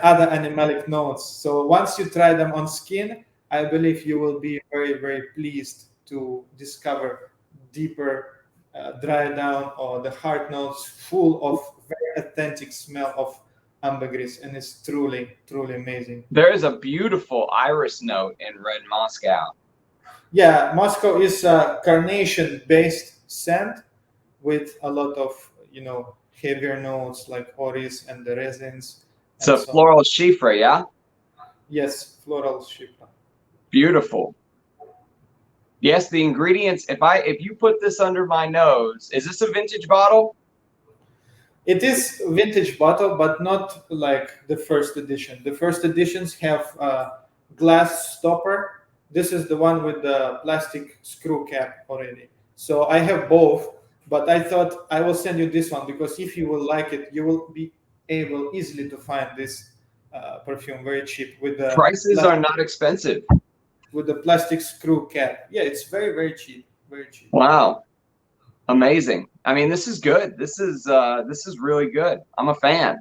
S2: other animalic notes. So once you try them on skin, I believe you will be very, very pleased to discover deeper dry down, or the hard notes full of very authentic smell of ambergris, and it's truly, truly amazing.
S1: There is a beautiful iris note in Red Moscow.
S2: Yeah, Moscow is a carnation-based scent with a lot of heavier notes like oris and the resins
S1: It's
S2: and
S1: a
S2: so on.
S1: floral chiffre, yeah?
S2: Yes, floral shipra.
S1: Beautiful. Yes, the ingredients, if you put this under my nose, is this a vintage bottle?
S2: It is vintage bottle, but not like the first edition. The first editions have a glass stopper. This is the one with the plastic screw cap already. So I have both, but I thought I will send you this one, because if you will like it, you will be able easily to find this perfume very cheap with the
S1: Prices are not expensive.
S2: plastic screw cap. Yeah, it's very, very cheap. Very cheap.
S1: Wow. Amazing. I mean, this is good. This is really good. I'm a fan.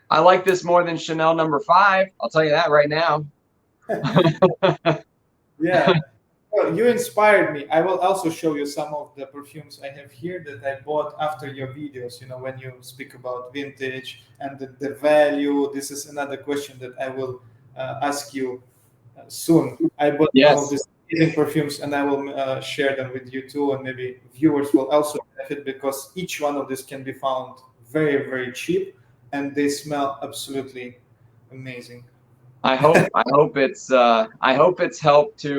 S1: I like this more than Chanel No. 5. I'll tell you that right now.
S2: Yeah. Well, you inspired me. I will also show you some of the perfumes I have here that I bought after your videos. When you speak about vintage and the value, this is another question that I will ask you soon. I bought some of
S1: Yes.
S2: these amazing perfumes, and I will share them with you too, and maybe viewers will also benefit, because each one of these can be found very, very cheap, and they smell absolutely amazing.
S1: I hope it's helped to,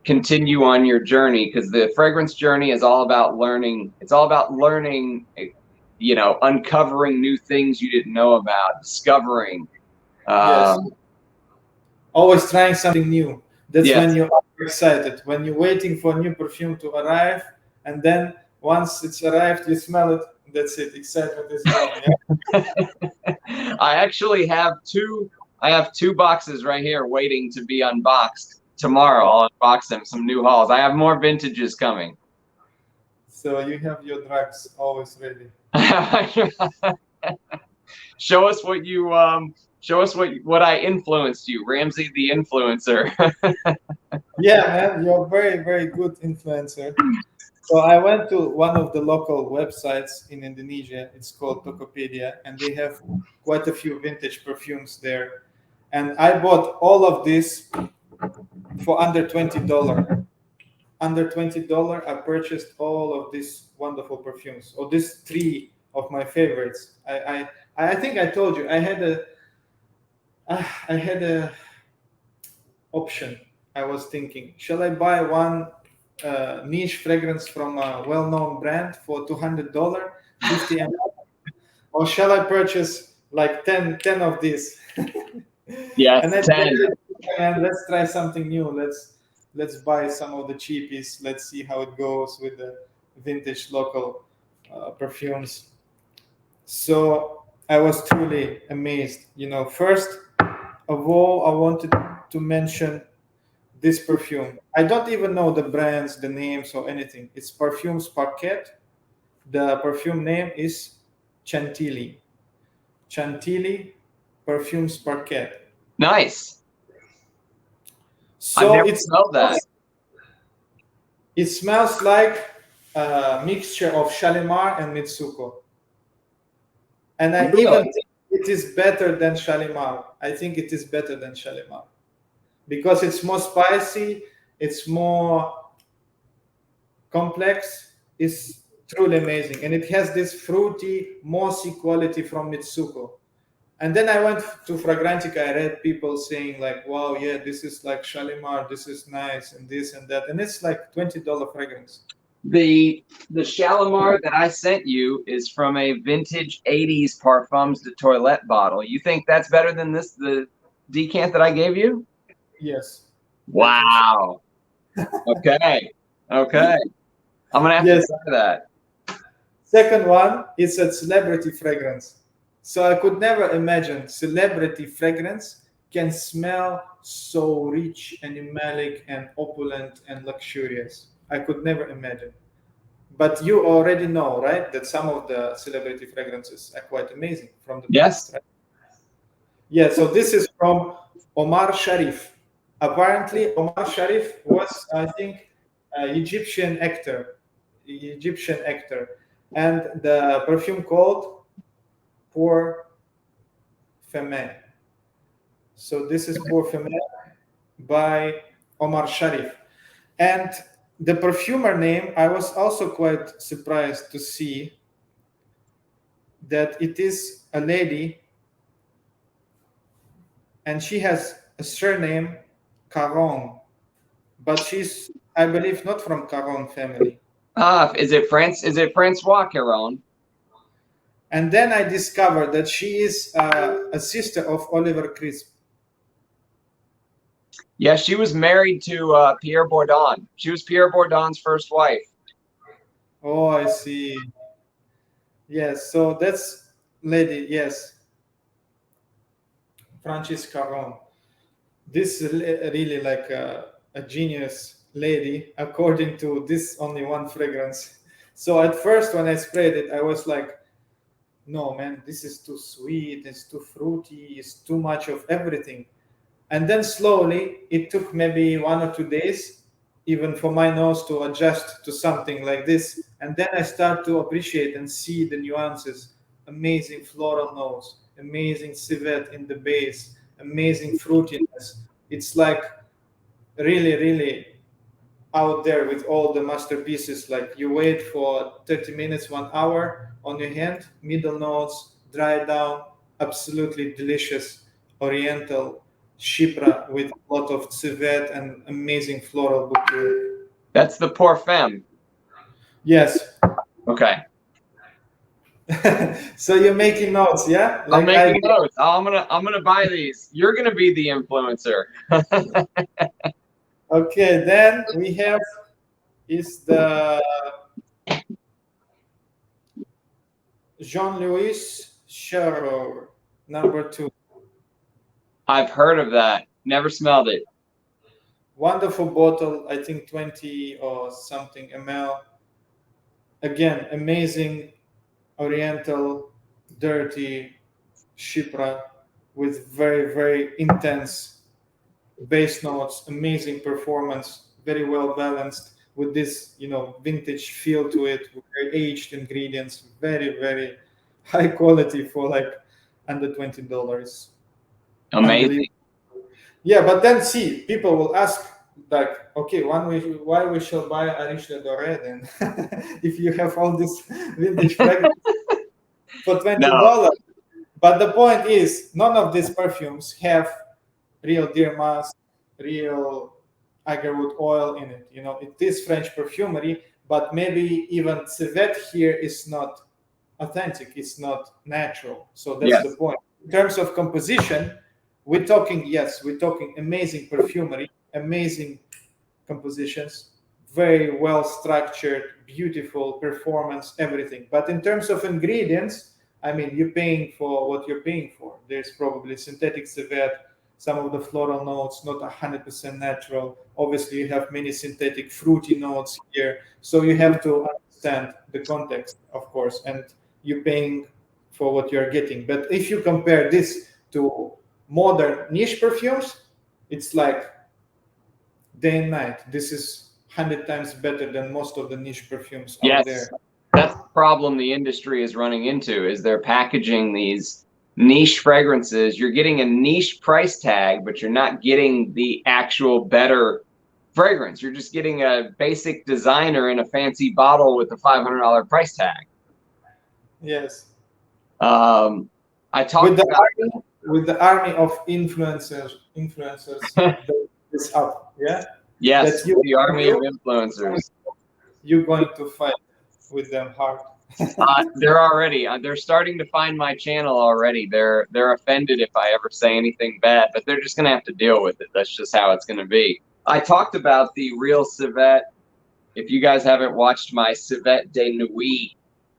S1: continue on your journey, because the fragrance journey is all about learning. It's all about learning, uncovering new things you didn't know about, discovering.
S2: Yes. Always trying something new. That's
S1: Yes.
S2: when you are excited. When you're waiting for a new perfume to arrive, and then once it's arrived, you smell it. That's it. Excitement is gone. Yeah?
S1: I actually have two. I have two boxes right here waiting to be unboxed. Tomorrow I'll unbox them. Some new hauls. I have more vintages coming.
S2: So you have your drugs always ready.
S1: Show us what you show us what I influenced you, Ramsey the influencer.
S2: Yeah, man, you're a very, very good influencer. So I went to one of the local websites in Indonesia. It's called Tokopedia, and they have quite a few vintage perfumes there. And I bought all of this for under $20. Under $20, I purchased all of these wonderful perfumes, or these three of my favorites. I think I told you I had a option. I was thinking, shall I buy one niche fragrance from a well-known brand for $200, 50 ml, or shall I purchase like 10 of these? And
S1: Yes,
S2: I said,
S1: 10.
S2: man, let's try something new. Let's buy some of the cheapies. Let's see how it goes with the vintage local perfumes. So I was truly amazed. First of all, I wanted to mention this perfume. I don't even know the brands, the names, or anything. It's Perfumes Parquet. The perfume name is Chantilly. Chantilly Perfumes Parquet.
S1: Nice. I've
S2: So
S1: never smelled that.
S2: it smells like a mixture of Shalimar and Mitsuko. And I even
S1: Really?
S2: think it is better than Shalimar. I think it is better than Shalimar because it's more spicy, it's more complex, it's truly amazing. And it has this fruity, mossy quality from Mitsuko. And then I went to Fragrantica. I read people saying like, "Wow, yeah, this is like Shalimar. This is nice, and this and that." And it's like $20 fragrance.
S1: The Shalimar that I sent you is from a vintage 80s Parfums de Toilette bottle. You think that's better than the decant that I gave you?
S2: Yes, I think so.
S1: Wow. Okay. Okay. I'm gonna have to
S2: Yes.
S1: try that.
S2: Second one is a celebrity fragrance. So I could never imagine celebrity fragrance can smell so rich and animalic and opulent and luxurious. I could never imagine. But you already know, right, that some of the celebrity fragrances are quite amazing from the past,
S1: Yes.
S2: right? Yeah, so this is from Omar Sharif. Apparently, Omar Sharif was, I think, an Egyptian actor, and the perfume called Pour Femme. So this is Pour Femme by Omar Sharif. And the perfumer name, I was also quite surprised to see that it is a lady and she has a surname Caron, but she's, I believe, not from Caron family.
S1: Ah, is it France? Is it Francois Caron?
S2: And then I discovered that she is a sister of Oliver Crisp.
S1: Yeah, she was married to Pierre Bourdon. She was Pierre Bourdon's first wife.
S2: Oh, I see. Yes, so that's lady, yes, Francis Caron. This is really like a genius lady, according to this only one fragrance. So at first, when I sprayed it, I was like, no, man, this is too sweet, it's too fruity, it's too much of everything. And then slowly, it took maybe 1 or 2 days, even for my nose to adjust to something like this. And then I start to appreciate and see the nuances. Amazing floral notes, amazing civet in the base, amazing fruitiness. It's like really, really out there with all the masterpieces. Like you wait for 30 minutes, 1 hour on your hand, middle notes, dry down, absolutely delicious Oriental Shipra with a lot of civet and amazing floral bouquet.
S1: That's the Pour Femme.
S2: Yes.
S1: Okay.
S2: So you're making notes, yeah?
S1: I'm
S2: Like I
S1: making notes. Oh, I'm gonna buy these. You're gonna be the influencer.
S2: okay, then we have is the Jean-Louis Cherbourg, #2.
S1: I've heard of that. Never smelled it.
S2: Wonderful bottle, I think 20 or something ml. Again, amazing Oriental, dirty Shipra with very, very intense bass notes, amazing performance, very well balanced with this, vintage feel to it, very aged ingredients, very, very high quality for like under $20. Unbelievable.
S1: Amazing.
S2: Yeah, but then see, people will ask like, okay, why we shall buy Arish Doré then if you have all this vintage fragrance for
S1: No.
S2: $20? But the point is, none of these perfumes have real deer musk, real agarwood oil in it. It is French perfumery, but maybe even civet here is not authentic. It's not natural. So that's the
S1: Yes.
S2: point. In terms of composition, we're talking amazing perfumery, amazing compositions, very well structured, beautiful performance, everything. But in terms of ingredients, I mean, you're paying for what you're paying for. There's probably synthetic civet, some of the floral notes, not 100% natural. Obviously, you have many synthetic fruity notes here. So you have to understand the context, of course, and you're paying for what you're getting. But if you compare this to modern niche perfumes, it's like day and night. This is 100 times better than most of the niche perfumes out there.
S1: Yes, that's the problem the industry is running into, is they're packaging these niche fragrances. You're getting a niche price tag, but you're not getting the actual better fragrance. You're just getting a basic designer in a fancy bottle with a $500 price tag.
S2: Yes.
S1: I talked
S2: with the army of influencers this up, yeah.
S1: Yes, the army of influencers.
S2: You're going to fight with them hard.
S1: They're starting to find my channel already. They're offended if I ever say anything bad, but they're just gonna have to deal with it. That's just how it's gonna be. I talked about the real civet. If you guys haven't watched my Civet de Nuit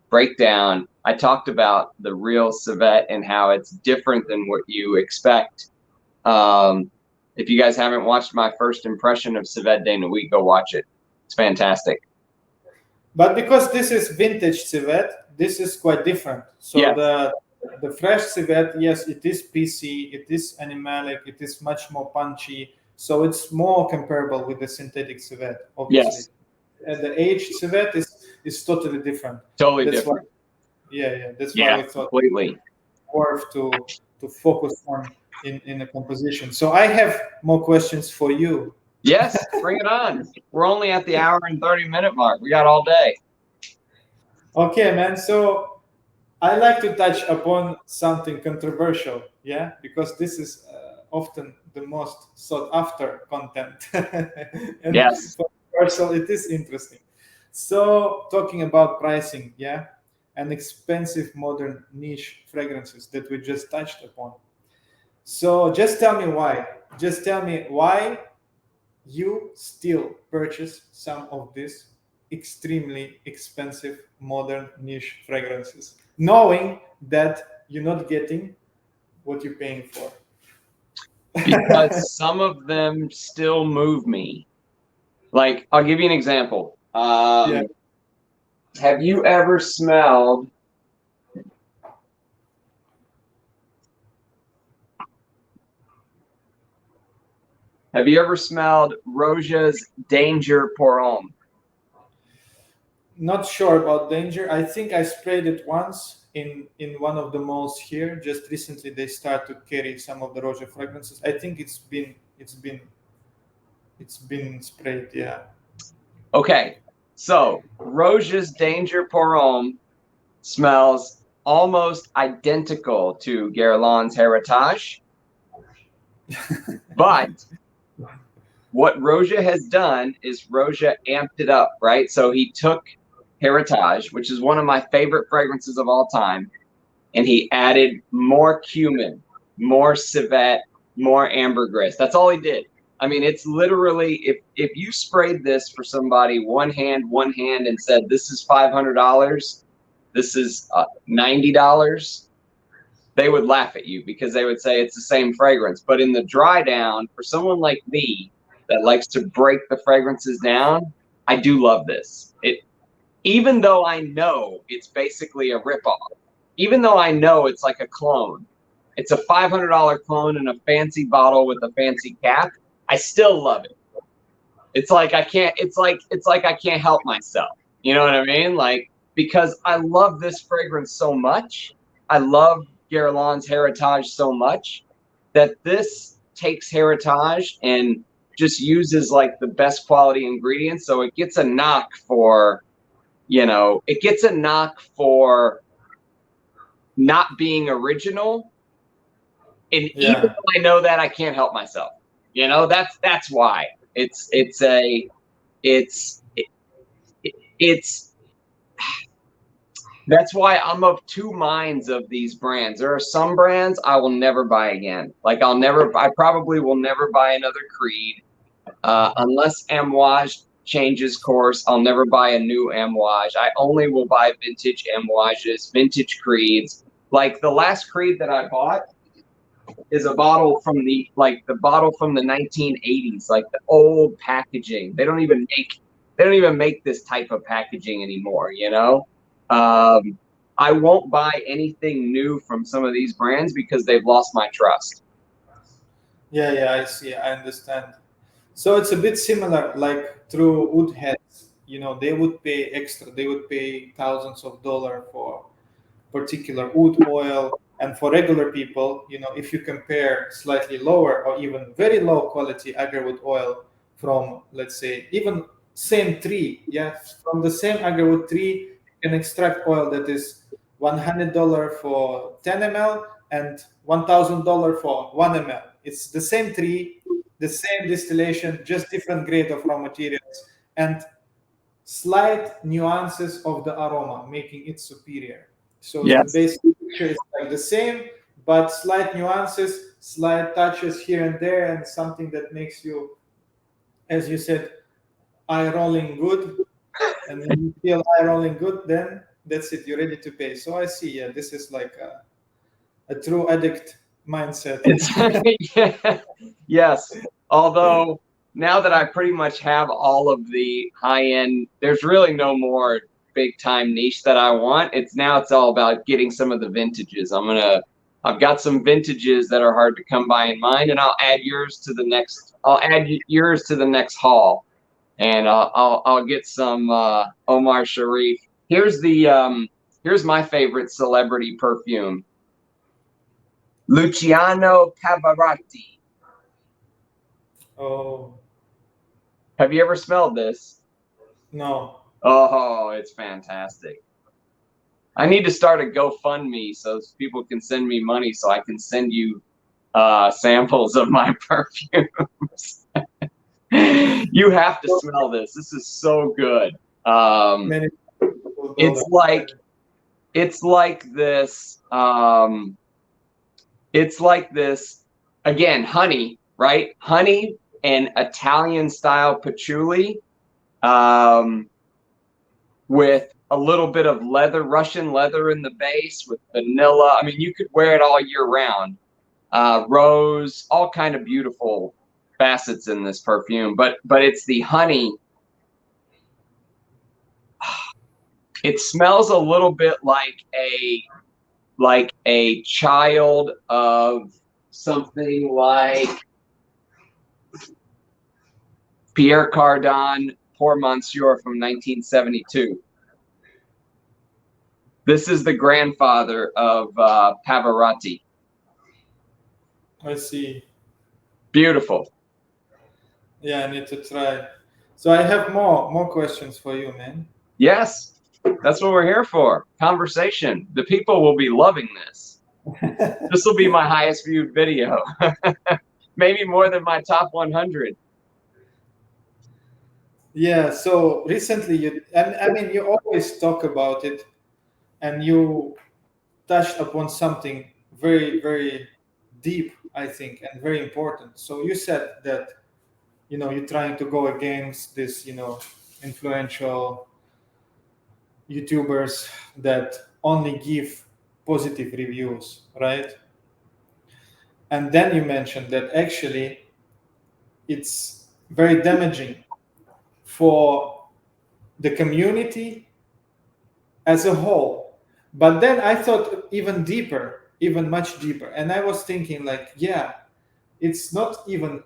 S1: breakdown, I talked about the real civet and how it's different than what you expect. If you guys haven't watched my first impression of Civet de Nuit, go watch it. It's fantastic.
S2: But because this is vintage civet, this is quite different. So yes. The fresh civet, yes, it is PC, it is animalic, it is much more punchy. So it's more comparable with the synthetic civet, obviously.
S1: Yes.
S2: And the aged civet is totally different.
S1: Totally different.
S2: That's why we thought
S1: completely
S2: worth to focus on in a composition. So I have more questions for you.
S1: Yes, bring it on. We're only at the hour and 30-minute mark. We got all day.
S2: Okay, man. So I like to touch upon something controversial, yeah, because this is often the most sought after content. And
S1: yes.
S2: Controversial, it is interesting. So talking about pricing, yeah, and expensive modern niche fragrances that we just touched upon. So just tell me why. Just tell me why you still purchase some of these extremely expensive modern niche fragrances, knowing that you're not getting what you're paying for.
S1: Because some of them still move me. Like, I'll give you an example. Have you ever smelled Roja's Danger Pour Homme?
S2: Not sure about Danger. I think I sprayed it once in one of the malls here. Just recently, they start to carry some of the Roja fragrances. I think it's been sprayed. Yeah.
S1: Okay, so Roja's Danger Pour Homme smells almost identical to Guerlain's Heritage, but what Roja has done is Roja amped it up, right? So he took Heritage, which is one of my favorite fragrances of all time, and he added more cumin, more civet, more ambergris. That's all he did. I mean, it's literally, if you sprayed this for somebody one hand, and said, this is $500, this is $90, they would laugh at you because they would say it's the same fragrance. But in the dry down, for someone like me that likes to break the fragrances down, I do love this. Even though I know it's basically a ripoff, even though I know it's like a clone, it's a $500 clone in a fancy bottle with a fancy cap, I still love it. It's like I can't help myself. You know what I mean? Like, because I love this fragrance so much. I love Guerlain's Heritage so much that this takes Heritage and just uses like the best quality ingredients. So it gets a knock for, not being original. And even though I know that, I can't help myself. That's why it's That's why I'm of two minds of these brands. There are some brands I will never buy again. Like I probably will never buy another Creed unless Amouage changes course. I'll never buy a new Amouage. I only will buy vintage Amouages, vintage Creeds. Like the last Creed that I bought is a bottle from the bottle from the 1980s, like the old packaging. They don't even make this type of packaging anymore, you know? I won't buy anything new from some of these brands because they've lost my trust.
S2: Yeah, yeah, I see. I understand. So it's a bit similar, like through wood heads. They would pay extra. They would pay thousands of dollars for particular wood oil, and for regular people, if you compare slightly lower or even very low quality agarwood oil from, let's say, even same tree, yeah, from the same agarwood tree, you can extract oil that is $100 for 10 ml and $1,000 for 1 ml. It's the same tree, the same distillation, just different grade of raw materials and slight nuances of the aroma, making it superior. So the
S1: Yes.
S2: basic picture is like the same, but slight nuances, slight touches here and there, and something that makes you, as you said, eye rolling good. And when you feel eye rolling good, then that's it. You're ready to pay. So I see. Yeah, this is like a true addict mindset.
S1: It's yeah, yes. Although now that I pretty much have all of the high end, there's really no more big time niche that I want. It's all about getting some of the vintages. I've got some vintages that are hard to come by in mine, and I'll add yours to the next. I'll add yours to the next haul, and I'll get some Omar Sharif. Here's my favorite celebrity perfume. Luciano Pavarotti.
S2: Oh,
S1: Have you ever smelled this?
S2: no.
S1: Oh, it's fantastic. I need to start a GoFundMe so people can send me money so I can send you samples of my perfumes. You have to smell this. This is so good.
S2: Many
S1: It's like it's like this. It's like this again, honey, right? Honey and Italian style patchouli, with a little bit of leather, Russian leather in the base with vanilla. I mean, you could wear it all year round. Rose, all kind of beautiful facets in this perfume, but it's the honey. It smells a little bit like a child of something like Pierre Cardin, Pour Monsieur from 1972. This is the grandfather of Pavarotti.
S2: I see.
S1: Beautiful.
S2: Yeah, I need to try. So I have more questions for you, man.
S1: Yes, that's what we're here for. Conversation. The people will be loving this. This will be my highest viewed video. Maybe more than my top 100.
S2: Yeah, so recently and I mean you always talk about it, and you touched upon something very, very deep, I think, and very important. So you said that you're trying to go against this, influential YouTubers that only give positive reviews, right? And then you mentioned that actually it's very damaging for the community as a whole. But then I thought even deeper, even much deeper. And I was thinking, like, yeah, it's not even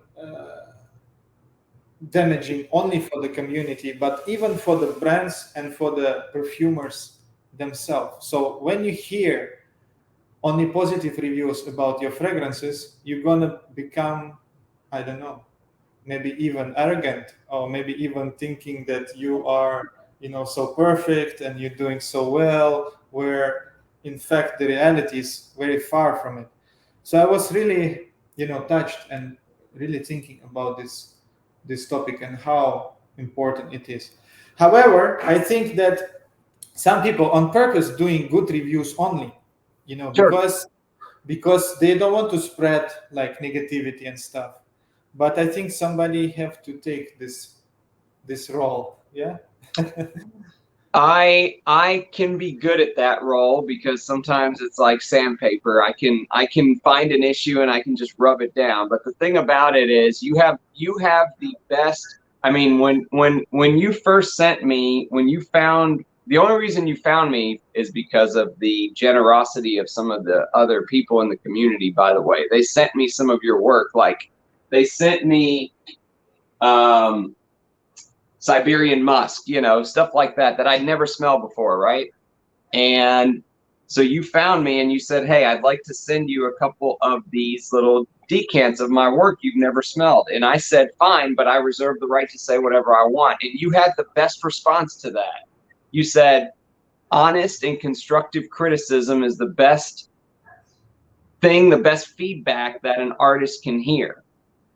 S2: damaging only for the community, but even for the brands and for the perfumers themselves. So when you hear only positive reviews about your fragrances, you're gonna become, I don't know, maybe even arrogant, or maybe even thinking that you are, so perfect and you're doing so well, where in fact the reality is very far from it. So I was really, touched and really thinking about this topic and how important it is. However, I think that some people on purpose doing good reviews only,
S1: Sure.
S2: because they don't want to spread like negativity and stuff. But I think somebody have to take this role. Yeah.
S1: I can be good at that role because sometimes it's like sandpaper. I can find an issue and I can just rub it down. But the thing about it is you have the best. I mean, when you first sent me, when you found the only reason you found me is because of the generosity of some of the other people in the community, by the way. They sent me some of your work. Like they sent me um Siberian musk, stuff like that I'd never smelled before, right? And so you found me and you said, "Hey, I'd like to send you a couple of these little decants of my work you've never smelled." And I said, "Fine, but I reserve the right to say whatever I want." And you had the best response to that. You said, "Honest and constructive criticism is the best thing, the best feedback that an artist can hear."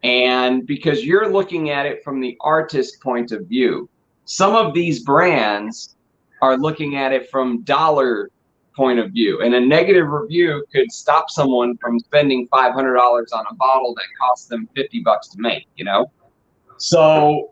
S1: And because you're looking at it from the artist point of view, some of these brands are looking at it from dollar point of view, and a negative review could stop someone from spending $500 on a bottle that costs them $50 to make. So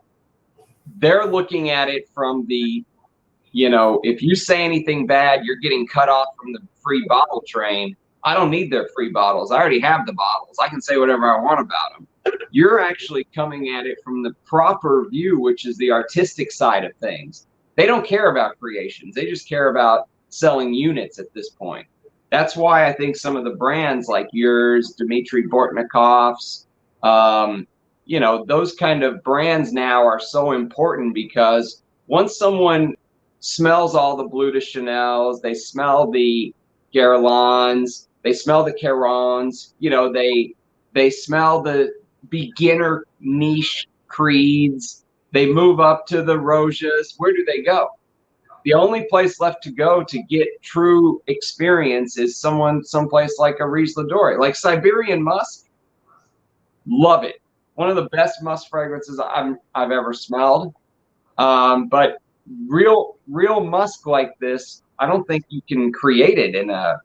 S1: they're looking at it from if you say anything bad, you're getting cut off from the free bottle train. I don't need their free bottles. I already have the bottles. I can say whatever I want about them. You're actually coming at it from the proper view, which is the artistic side of things. They don't care about creations. They just care about selling units at this point. That's why I think some of the brands like yours, Dmitry Bortnikov's, those kind of brands now are so important because once someone smells all the Bleu de Chanel's, they smell the Guerlains, they smell the Carons, they smell the beginner niche creeds, they move up to the Rojas. Where do they go? The only place left to go to get true experience is someplace like a Riesler Dore, like Siberian musk. Love it. One of the best musk fragrances I've ever smelled. But real musk like this, I don't think you can create it in a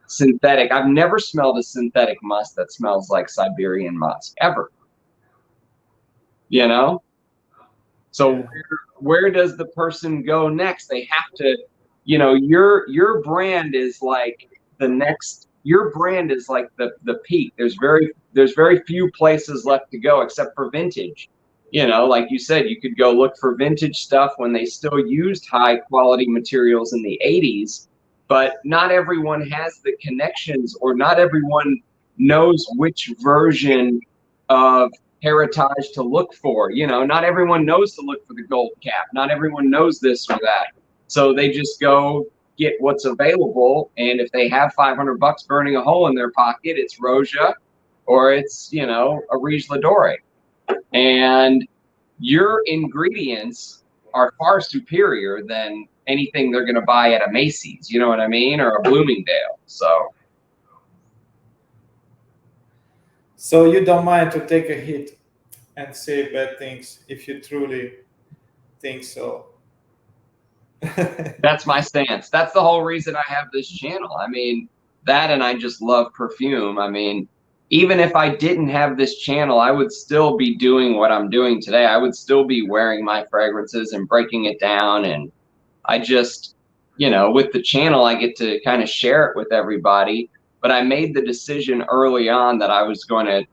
S1: synthetic. I've never smelled a synthetic musk that smells like Siberian musk ever. So
S2: Yeah.
S1: where does the person go next? They have to, your brand is like the next. Your brand is like the peak. There's very few places left to go except for vintage. Like you said, you could go look for vintage stuff when they still used high quality materials in the 80s, but not everyone has the connections, or not everyone knows which version of heritage to look for. Not everyone knows to look for the gold cap. Not everyone knows this or that. So they just go get what's available. And if they have $500 burning a hole in their pocket, it's Roja or it's, a Riesler Dore. And your ingredients are far superior than anything they're going to buy at a Macy's, you know what I mean? Or a Bloomingdale.
S2: So you don't mind to take a hit and say bad things if you truly think so.
S1: That's my stance. That's the whole reason I have this channel. I mean, that, and I just love perfume. I mean, even if I didn't have this channel, I would still be doing what I'm doing today. I would still be wearing my fragrances and breaking it down. And I just, with the channel, I get to kind of share it with everybody. But I made the decision early on that I was going to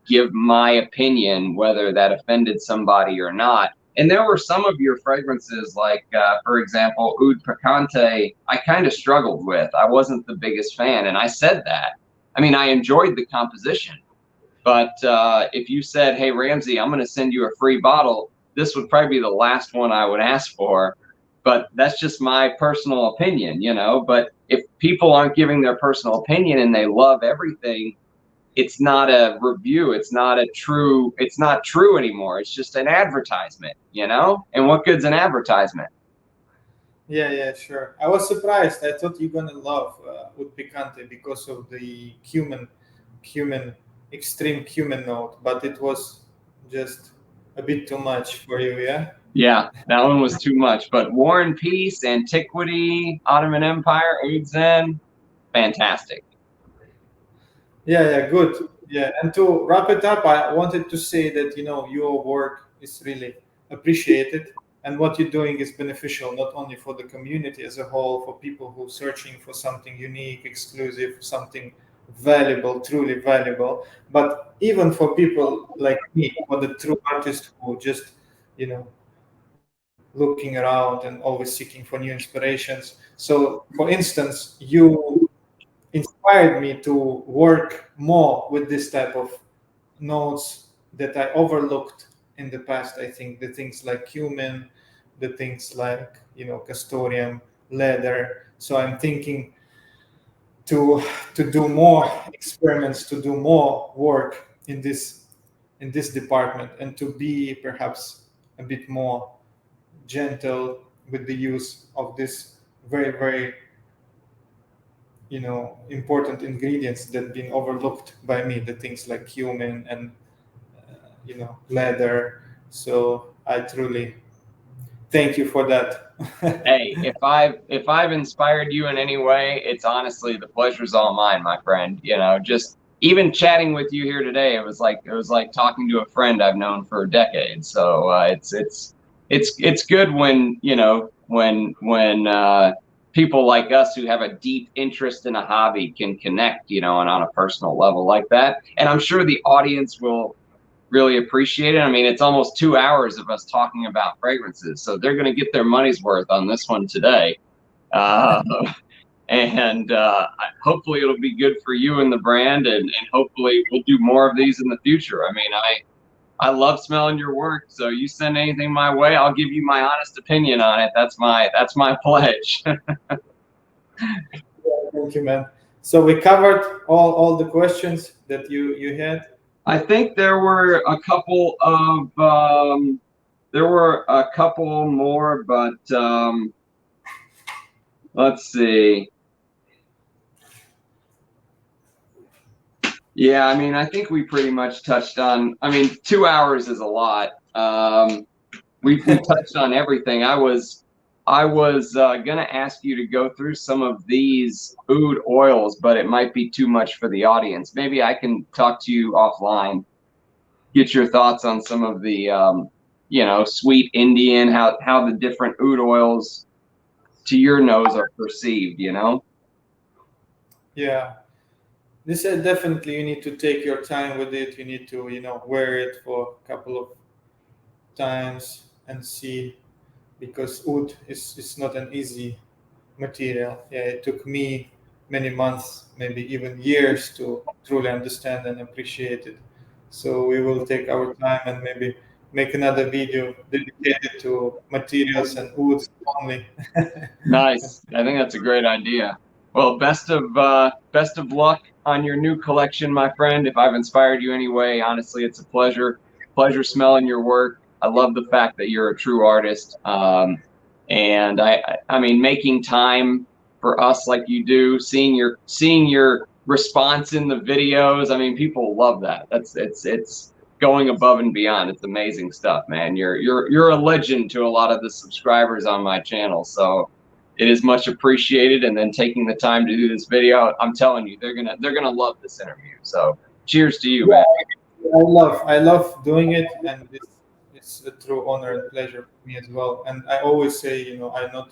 S1: give my opinion, whether that offended somebody or not. And there were some of your fragrances, like, for example, Oud Picante, I kind of struggled with. I wasn't the biggest fan, and I said that. I mean, I enjoyed the composition. But if you said, "Hey, Ramsey, I'm going to send you a free bottle," this would probably be the last one I would ask for. But that's just my personal opinion, But if people aren't giving their personal opinion and they love everything, it's not a review. It's not true anymore. It's just an advertisement, And what good's an advertisement?
S2: Yeah, sure. I was surprised. I thought you're gonna love Oud Picante because of the cumin, extreme cumin note, but it was just a bit too much for you, yeah?
S1: Yeah, that one was too much. But War and Peace, Antiquity, Ottoman Empire, Zhen, fantastic.
S2: Yeah, good. Yeah, and to wrap it up, I wanted to say that your work is really appreciated, and what you're doing is beneficial not only for the community as a whole, for people who are searching for something unique, exclusive, something valuable, truly valuable, but even for people like me, for the true artist who just looking around and always seeking for new inspirations. So, for instance, you inspired me to work more with this type of notes that I overlooked in the past. I think the things like cumin, the things like castoreum, leather. So I'm thinking to do more experiments, to do more work in this department, and to be perhaps a bit more gentle with the use of this very very important ingredients that been overlooked by me, the things like cumin and leather. So I truly thank you for that.
S1: Hey, if I've inspired you in any way, it's honestly the pleasure's all mine, my friend. Just even chatting with you here today, it was like talking to a friend I've known for decades. So it's good when people like us who have a deep interest in a hobby can connect, and on a personal level like that. And I'm sure the audience will really appreciate it. I mean, it's almost 2 hours of us talking about fragrances, so they're going to get their money's worth on this one today. Uh, and hopefully it'll be good for you and the brand, and hopefully we'll do more of these in the future. I mean, I love smelling your work, so you send anything my way, I'll give you my honest opinion on it. That's my pledge.
S2: Thank you, man. So we covered all the questions that you had.
S1: I think there were a couple more, but let's see. Yeah, I mean, I think we pretty much touched on. I mean, 2 hours is a lot. We touched on everything. I was gonna ask you to go through some of these oud oils, but it might be too much for the audience. Maybe I can talk to you offline, get your thoughts on some of the, sweet Indian, how the different oud oils to your nose are perceived.
S2: Yeah, this definitely you need to take your time with it. You need to wear it for a couple of times and see, because oud is not an easy material. Yeah, it took me many months, maybe even years, to truly understand and appreciate it. So we will take our time and maybe make another video dedicated to materials and woods only.
S1: Nice. I think that's a great idea. Well, best of luck on your new collection, my friend. If I've inspired you anyway, honestly, it's a pleasure. Pleasure smelling your work. I love the fact that you're a true artist. And I mean, making time for us like you do, seeing your response in the videos. I mean, people love that. It's going above and beyond. It's amazing stuff, man. You're a legend to a lot of the subscribers on my channel. So it is much appreciated. And then taking the time to do this video, I'm telling you, they're gonna love this interview. So cheers to you,
S2: Yeah,
S1: man.
S2: I love doing it, and it's a true honor and pleasure for me as well. And I always say, I'm not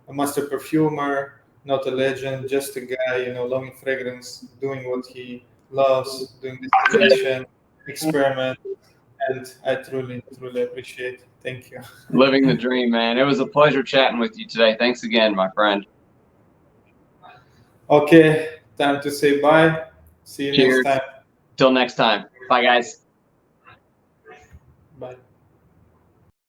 S2: a master perfumer, not a legend, just a guy, loving fragrance, doing what he loves, doing distillation, experiment, and I truly, truly appreciate it. Thank you.
S1: Living the dream, man. It was a pleasure chatting with you today. Thanks again, my friend.
S2: Okay, time to say bye. See you next
S1: Cheers.
S2: time.
S1: Till next time. Bye, guys.
S2: Bye.